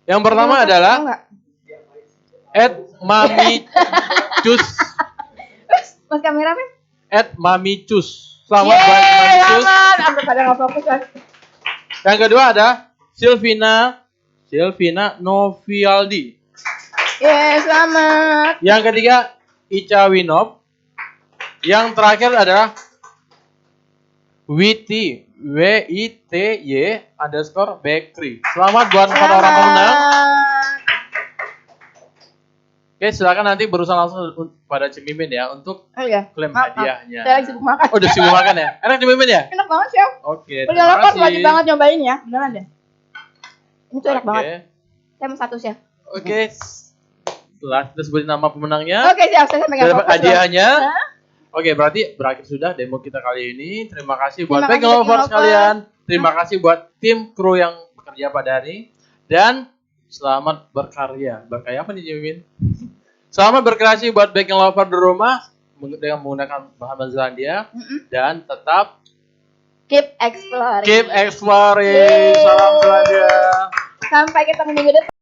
Yang pertama adalah @mamicus. Mas kameramen. @mamicus. Selamat buat Mamicus. Selamat. Sampai pada nggak fokus kan. Yang kedua ada Silvina Novialdi. Selamat. Yang ketiga Ica Winop. Yang terakhir adalah Wity WITY_bakery. Selamat buat 4 orang pemenang. Oke, silakan nanti berusaha langsung pada Cimimin ya untuk klaim hadiahnya. Saya lagi sibuk makan. Oh, udah sibuk makan ya? Enak Cimimin ya? Enak banget Chef. Oke, Udah terima lapar, kasih. wajib banget nyobain ya. Beneran deh. Ini tuh enak banget. Saya mau 1 Chef. Oke. Setelah kita sebutin nama pemenangnya, Oke Chef, saya pegang dapat fokus. hadiahnya. Oke, berarti berakhir sudah demo kita kali ini. Terima kasih buat Terima kasih Baking Lover Baking sekalian. Terima kasih buat tim kru yang bekerja pada hari. Dan selamat berkarya. Berkarya apa nih, Jimin? Selamat berkreasi buat Baking Lover di rumah dengan menggunakan bahan Zelandia. Dan tetap keep exploring. keep exploring. Salam Zelandia. Sampai ketemu minggu depan.